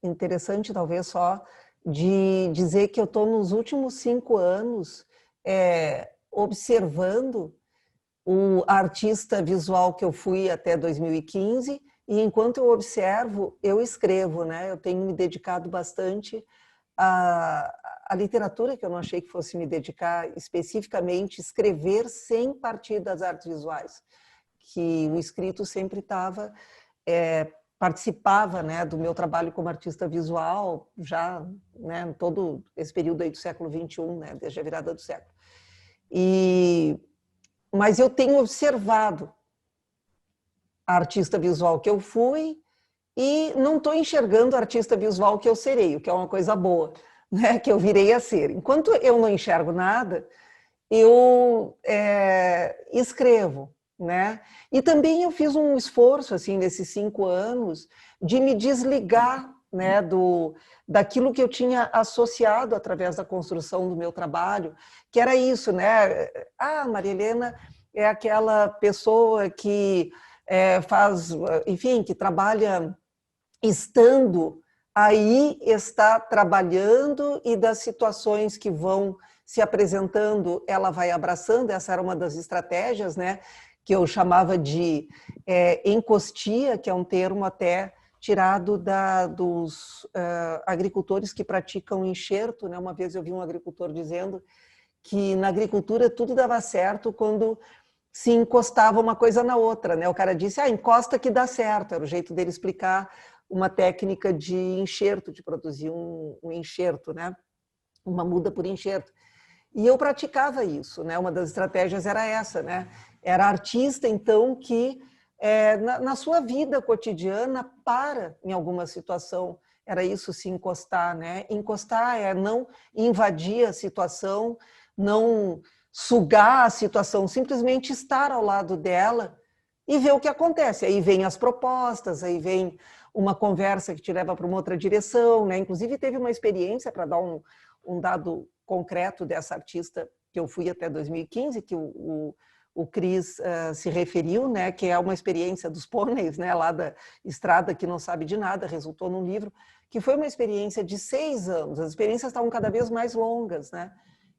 [SPEAKER 1] interessante, talvez só, de dizer que eu estou nos últimos 5 anos observando o artista visual que eu fui até 2015, e enquanto eu observo, eu escrevo, né? Eu tenho me dedicado bastante à literatura, que eu não achei que fosse me dedicar especificamente, escrever sem partir das artes visuais, que o escrito sempre participava, né, do meu trabalho como artista visual, já, né, todo esse período aí do século XXI, né, desde a virada do século. Mas eu tenho observado a artista visual que eu fui e não estou enxergando a artista visual que eu serei, o que é uma coisa boa, né, que eu virei a ser. Enquanto eu não enxergo nada, eu escrevo, né? E também eu fiz um esforço, assim, nesses 5 anos, de me desligar, né, daquilo que eu tinha associado através da construção do meu trabalho, que era isso, né? Maria Helena é aquela pessoa que faz, enfim, que trabalha estando aí, está trabalhando, e das situações que vão se apresentando, ela vai abraçando. Essa era uma das estratégias, né, que eu chamava de encostia, que é um termo até tirado dos agricultores que praticam enxerto, né? Uma vez eu vi um agricultor dizendo que na agricultura tudo dava certo quando se encostava uma coisa na outra, né? O cara disse, encosta que dá certo, era o jeito dele explicar uma técnica de enxerto, de produzir um enxerto, né? Uma muda por enxerto. E eu praticava isso, né? Uma das estratégias era essa, né? Era artista, então, que na sua vida cotidiana para em alguma situação. Era isso, se encostar, né? Encostar é não invadir a situação, não sugar a situação, simplesmente estar ao lado dela e ver o que acontece. Aí vem as propostas, aí vem uma conversa que te leva para uma outra direção, né? Inclusive teve uma experiência, para dar um dado concreto dessa artista que eu fui até 2015, que o Cris se referiu, né? Que é uma experiência dos pôneis, né? Lá da estrada, que não sabe de nada, resultou num livro, que foi uma experiência de 6 anos. As experiências estavam cada vez mais longas, né?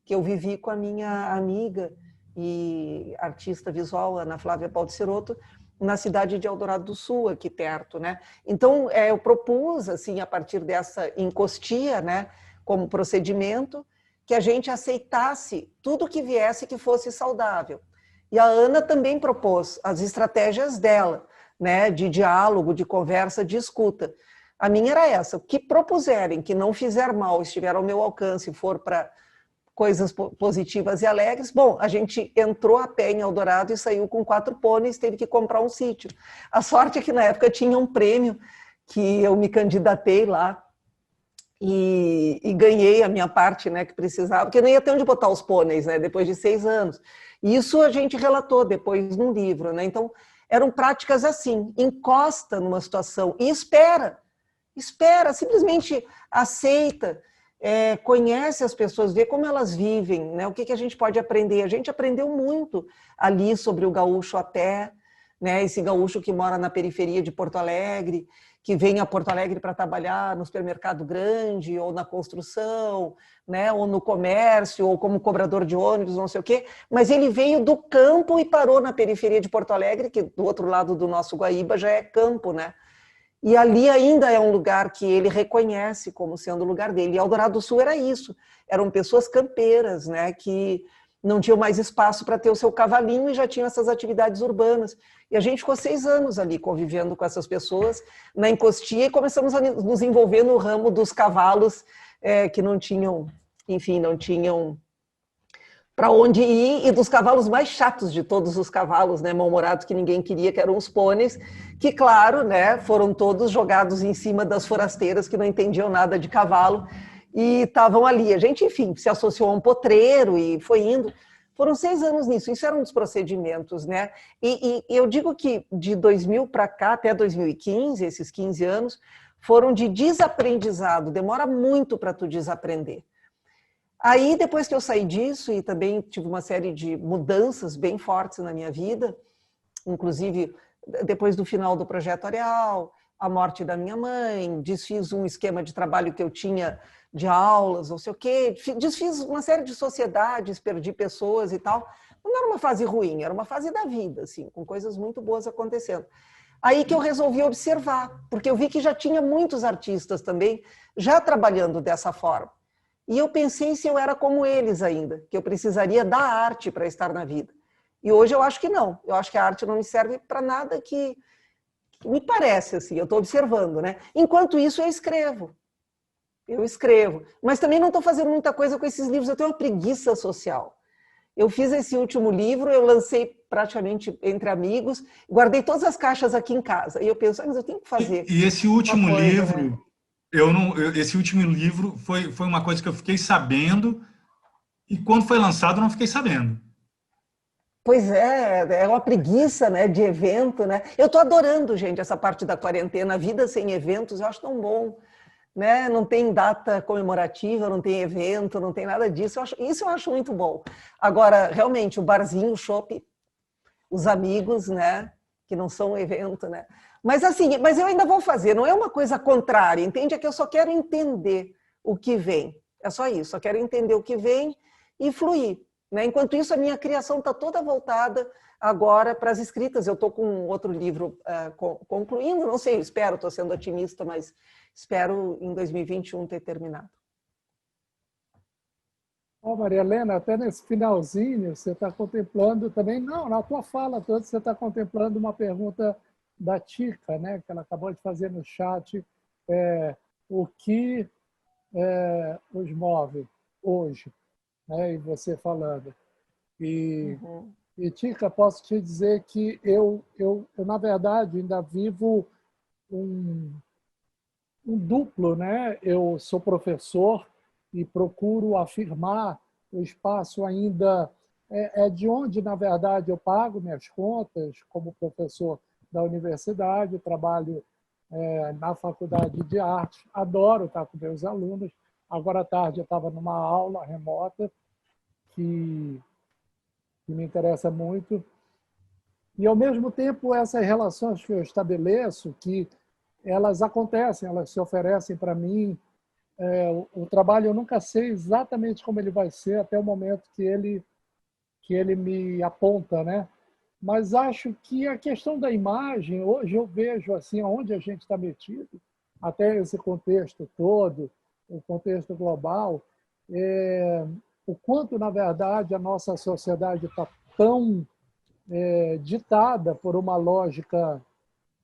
[SPEAKER 1] Que eu vivi com a minha amiga e artista visual, Ana Flávia Paltzeroto, na cidade de Eldorado do Sul, aqui perto, né? Então, eu propus, assim, a partir dessa encostia, né, como procedimento, que a gente aceitasse tudo que viesse que fosse saudável. E a Ana também propôs as estratégias dela, né, de diálogo, de conversa, de escuta. A minha era essa: o que propuserem, que não fizer mal, estiver ao meu alcance, for para coisas positivas e alegres. Bom, a gente entrou a pé em Eldorado e saiu com 4 pôneis, teve que comprar um sítio. A sorte é que na época tinha um prêmio que eu me candidatei lá e ganhei a minha parte, né, que precisava, porque eu não ia ter onde botar os pôneis, né, depois de 6 anos. E isso a gente relatou depois num livro, né? Então, eram práticas assim: encosta numa situação e espera, simplesmente aceita, conhece as pessoas, vê como elas vivem, né? O que a gente pode aprender. A gente aprendeu muito ali sobre o gaúcho a pé, né? Esse gaúcho que mora na periferia de Porto Alegre, que vem a Porto Alegre para trabalhar no supermercado grande, ou na construção, né? Ou no comércio, ou como cobrador de ônibus, não sei o quê, mas ele veio do campo e parou na periferia de Porto Alegre, que do outro lado do nosso Guaíba já é campo, né? E ali ainda é um lugar que ele reconhece como sendo o lugar dele. E Eldorado do Sul era isso. Eram pessoas campeiras, né, que não tinham mais espaço para ter o seu cavalinho e já tinham essas atividades urbanas. E a gente ficou 6 anos ali convivendo com essas pessoas na encostia e começamos a nos envolver no ramo dos cavalos, que não tinham, enfim, não tinham para onde ir, e dos cavalos mais chatos de todos os cavalos, né, mal-humorados, que ninguém queria, que eram os pôneis, que, claro, né, foram todos jogados em cima das forasteiras que não entendiam nada de cavalo e estavam ali. A gente, enfim, se associou a um potreiro e foi indo. Foram 6 anos nisso, isso era um dos procedimentos, né? E eu digo que de 2000 para cá, até 2015, esses 15 anos, foram de desaprendizado, demora muito para tu desaprender. Aí, depois que eu saí disso, e também tive uma série de mudanças bem fortes na minha vida, inclusive depois do final do Projeto Areal, a morte da minha mãe, desfiz um esquema de trabalho que eu tinha de aulas, não sei o quê, desfiz uma série de sociedades, perdi pessoas e tal. Não era uma fase ruim, era uma fase da vida, assim, com coisas muito boas acontecendo. Aí que eu resolvi observar, porque eu vi que já tinha muitos artistas também já trabalhando dessa forma. E eu pensei se eu era como eles ainda, que eu precisaria da arte para estar na vida. E hoje eu acho que não. Eu acho que a arte não me serve para nada que me parece, assim, eu estou observando, né? Enquanto isso, eu escrevo. Mas também não estou fazendo muita coisa com esses livros, eu tenho uma preguiça social. Eu fiz esse último livro, eu lancei praticamente entre amigos, guardei todas as caixas aqui em casa. E eu penso, mas eu tenho que fazer.
[SPEAKER 3] E esse último
[SPEAKER 1] coisa,
[SPEAKER 3] livro,
[SPEAKER 1] né?
[SPEAKER 3] esse último livro foi uma coisa que eu fiquei sabendo, e quando foi lançado eu não fiquei sabendo.
[SPEAKER 1] Pois é uma preguiça, né, de evento, né? Eu estou adorando, gente, essa parte da quarentena, a vida sem eventos, eu acho tão bom, né? Não tem data comemorativa, não tem evento, não tem nada disso. Isso eu acho muito bom. Agora, realmente, o barzinho, o chopp, os amigos, né, que não são um evento, né? Mas assim, mas eu ainda vou fazer, não é uma coisa contrária, entende? É que eu só quero entender o que vem. É só isso, só quero entender o que vem e fluir, né? Enquanto isso, a minha criação está toda voltada agora para as escritas. Eu estou com outro livro concluindo, não sei, espero, estou sendo otimista, mas espero em 2021 ter terminado.
[SPEAKER 2] Maria Helena, até nesse finalzinho, você está contemplando também, não, na tua fala toda, você está contemplando uma pergunta da Tica, né, que ela acabou de fazer no chat, o que os move hoje, né, e você falando. E Tica, posso te dizer que eu, na verdade, ainda vivo um duplo, né? Eu sou professor e procuro afirmar o espaço ainda de onde, na verdade, eu pago minhas contas como professor da universidade, trabalho na faculdade de arte, adoro estar com meus alunos. Agora à tarde eu estava numa aula remota que me interessa muito. E, ao mesmo tempo, essas relações que eu estabeleço, que elas acontecem, elas se oferecem para mim. O trabalho eu nunca sei exatamente como ele vai ser até o momento que que ele me aponta, né? Mas acho que a questão da imagem, hoje eu vejo assim, onde a gente está metido, até esse contexto todo, o contexto global, o quanto, na verdade, a nossa sociedade está tão ditada por uma lógica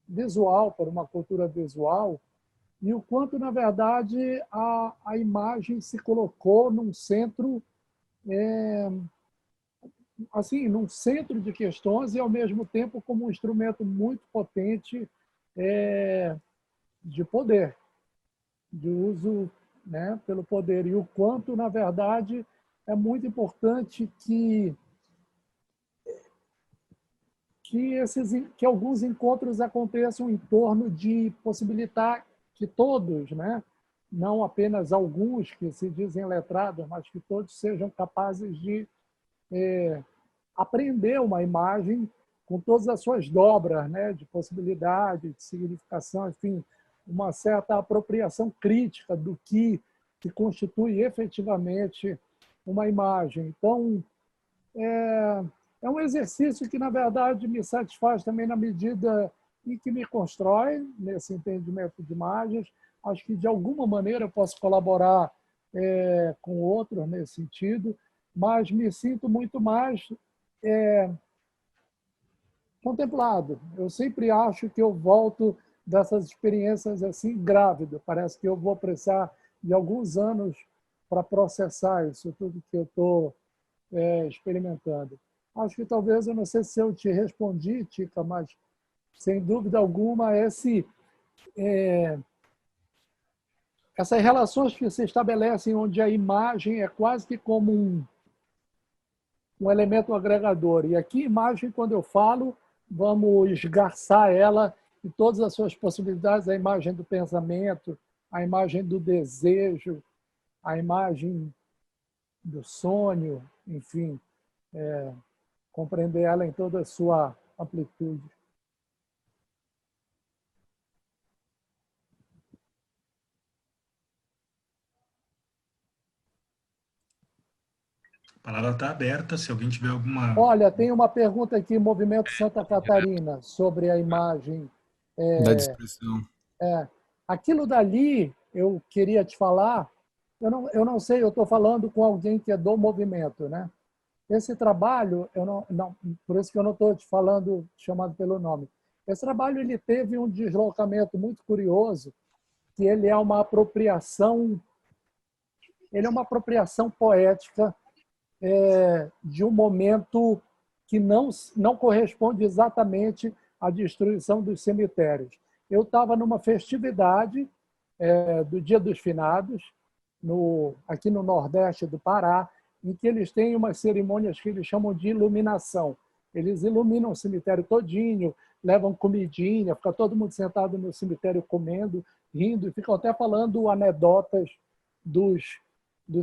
[SPEAKER 2] visual, por uma cultura visual, e o quanto, na verdade, a imagem se colocou num centro, assim, num centro de questões e, ao mesmo tempo, como um instrumento muito potente de poder, de uso, né, pelo poder. E o quanto, na verdade, é muito importante que alguns encontros aconteçam em torno de possibilitar que todos, né, não apenas alguns que se dizem letrados, mas que todos sejam capazes de aprender uma imagem com todas as suas dobras, né, de possibilidade, de significação, enfim, uma certa apropriação crítica do que constitui efetivamente uma imagem. Então, é um exercício que, na verdade, me satisfaz também na medida em que me constrói nesse entendimento de imagens. Acho que, de alguma maneira, eu posso colaborar com outros nesse sentido, mas me sinto muito mais contemplado. Eu sempre acho que eu volto dessas experiências assim grávido. Parece que eu vou precisar de alguns anos para processar isso tudo que eu estou experimentando. Acho que talvez, eu não sei se eu te respondi, Tica, mas sem dúvida alguma essas relações que se estabelecem onde a imagem é quase que como um elemento agregador. E aqui, imagem, quando eu falo, vamos esgarçar ela em todas as suas possibilidades, a imagem do pensamento, a imagem do desejo, a imagem do sonho, enfim, compreender ela em toda a sua amplitude.
[SPEAKER 3] A palavra está aberta, se alguém tiver alguma...
[SPEAKER 2] Olha, tem uma pergunta aqui, Movimento Santa Catarina, sobre a imagem.
[SPEAKER 4] Da dispersão.
[SPEAKER 2] Aquilo dali, eu queria te falar, eu não sei, eu estou falando com alguém que é do movimento, né? Esse trabalho, por isso que eu não estou te falando, chamado pelo nome. Esse trabalho ele teve um deslocamento muito curioso, que ele é uma apropriação poética de um momento que não corresponde exatamente à destruição dos cemitérios. Eu estava numa festividade do Dia dos Finados, aqui no Nordeste do Pará, em que eles têm umas cerimônias que eles chamam de iluminação. Eles iluminam o cemitério todinho, levam comidinha, fica todo mundo sentado no cemitério comendo, rindo, e ficam até falando anedotas dos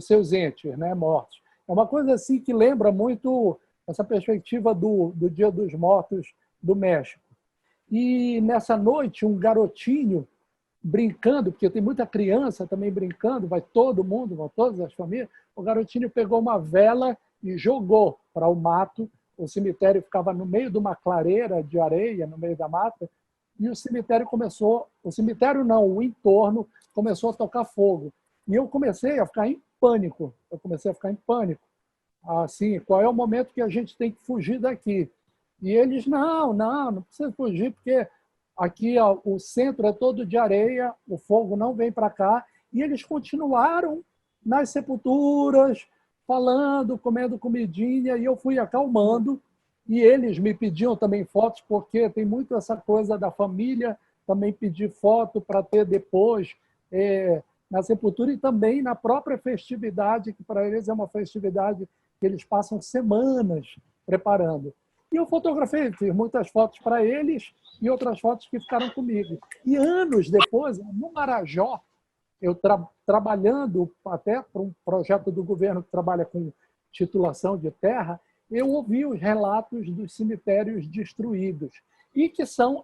[SPEAKER 2] seus entes, né, mortos. É uma coisa assim que lembra muito essa perspectiva do Dia dos Mortos do México. E nessa noite, um garotinho brincando, porque tem muita criança também brincando, vai todo mundo, vão todas as famílias, o garotinho pegou uma vela e jogou para o mato. O cemitério ficava no meio de uma clareira de areia, no meio da mata, e o cemitério o entorno começou a tocar fogo. E eu comecei a ficar em pânico. Assim, qual é o momento que a gente tem que fugir daqui? E eles, não precisa fugir, porque aqui o centro é todo de areia, o fogo não vem para cá. E eles continuaram nas sepulturas, falando, comendo comidinha, e eu fui acalmando. E eles me pediam também fotos, porque tem muito essa coisa da família também pedir foto para ter depois na sepultura, e também na própria festividade, que para eles é uma festividade que eles passam semanas preparando. E eu fotografei, fiz muitas fotos para eles e outras fotos que ficaram comigo. E anos depois, no Marajó, eu trabalhando até para um projeto do governo que trabalha com titulação de terra, eu ouvi os relatos dos cemitérios destruídos. E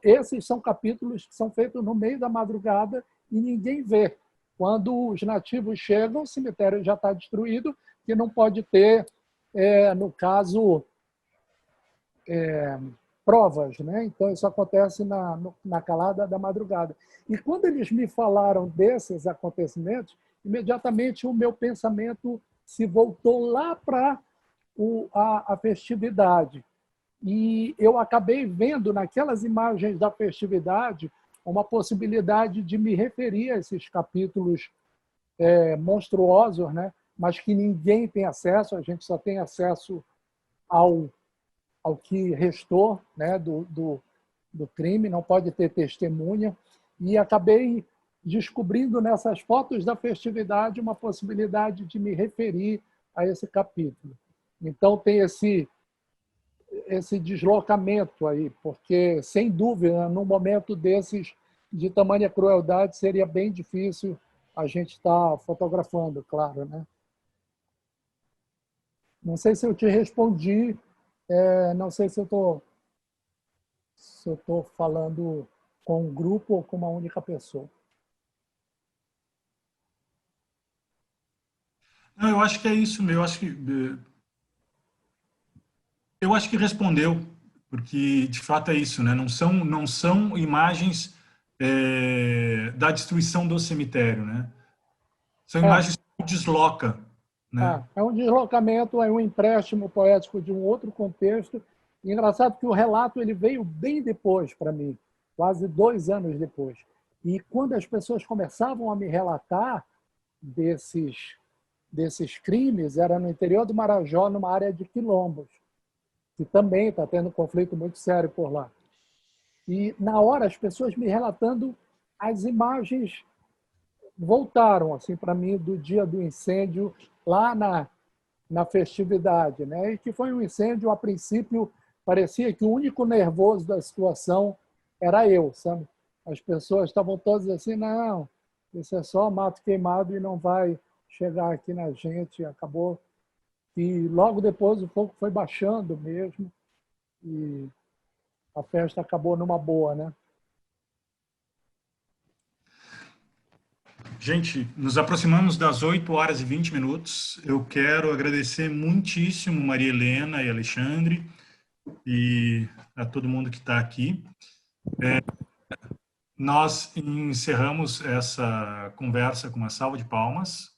[SPEAKER 2] esses são capítulos que são feitos no meio da madrugada e ninguém vê. Quando os nativos chegam, o cemitério já está destruído, que não pode ter no caso, provas, né? Então, isso acontece na calada da madrugada. E quando eles me falaram desses acontecimentos, imediatamente o meu pensamento se voltou lá para a festividade. E eu acabei vendo naquelas imagens da festividade uma possibilidade de me referir a esses capítulos monstruosos, né? Mas que ninguém tem acesso, a gente só tem acesso ao que restou, né? do crime, não pode ter testemunha. E acabei descobrindo nessas fotos da festividade uma possibilidade de me referir a esse capítulo. Então tem esse deslocamento aí, porque, sem dúvida, num momento desses de tamanha crueldade, seria bem difícil a gente estar fotografando, claro, né? Não sei se eu te respondi, não sei se eu estou falando com um grupo ou com uma única pessoa.
[SPEAKER 3] Não, eu acho que é isso, meu. Eu acho que respondeu, porque de fato é isso, né? Não são imagens da destruição do cemitério, né? São imagens que desloca, né?
[SPEAKER 2] É um deslocamento, é um empréstimo poético de um outro contexto. E engraçado que o relato ele veio bem depois para mim, quase 2 anos depois. E quando as pessoas começavam a me relatar desses crimes, era no interior do Marajó, numa área de quilombos, que também está tendo um conflito muito sério por lá. E, na hora, as pessoas me relatando, as imagens voltaram assim para mim do dia do incêndio lá na festividade, né? E que foi um incêndio, a princípio, parecia que o único nervoso da situação era eu, sabe? As pessoas estavam todas assim, não, isso é só mato queimado e não vai chegar aqui na gente. Acabou e logo depois o fogo foi baixando mesmo e a festa acabou numa boa, né?
[SPEAKER 3] Gente, nos aproximamos das 8h20. Eu quero agradecer muitíssimo Maria Helena e Alexandre e a todo mundo que está aqui. Nós encerramos essa conversa com uma salva de palmas.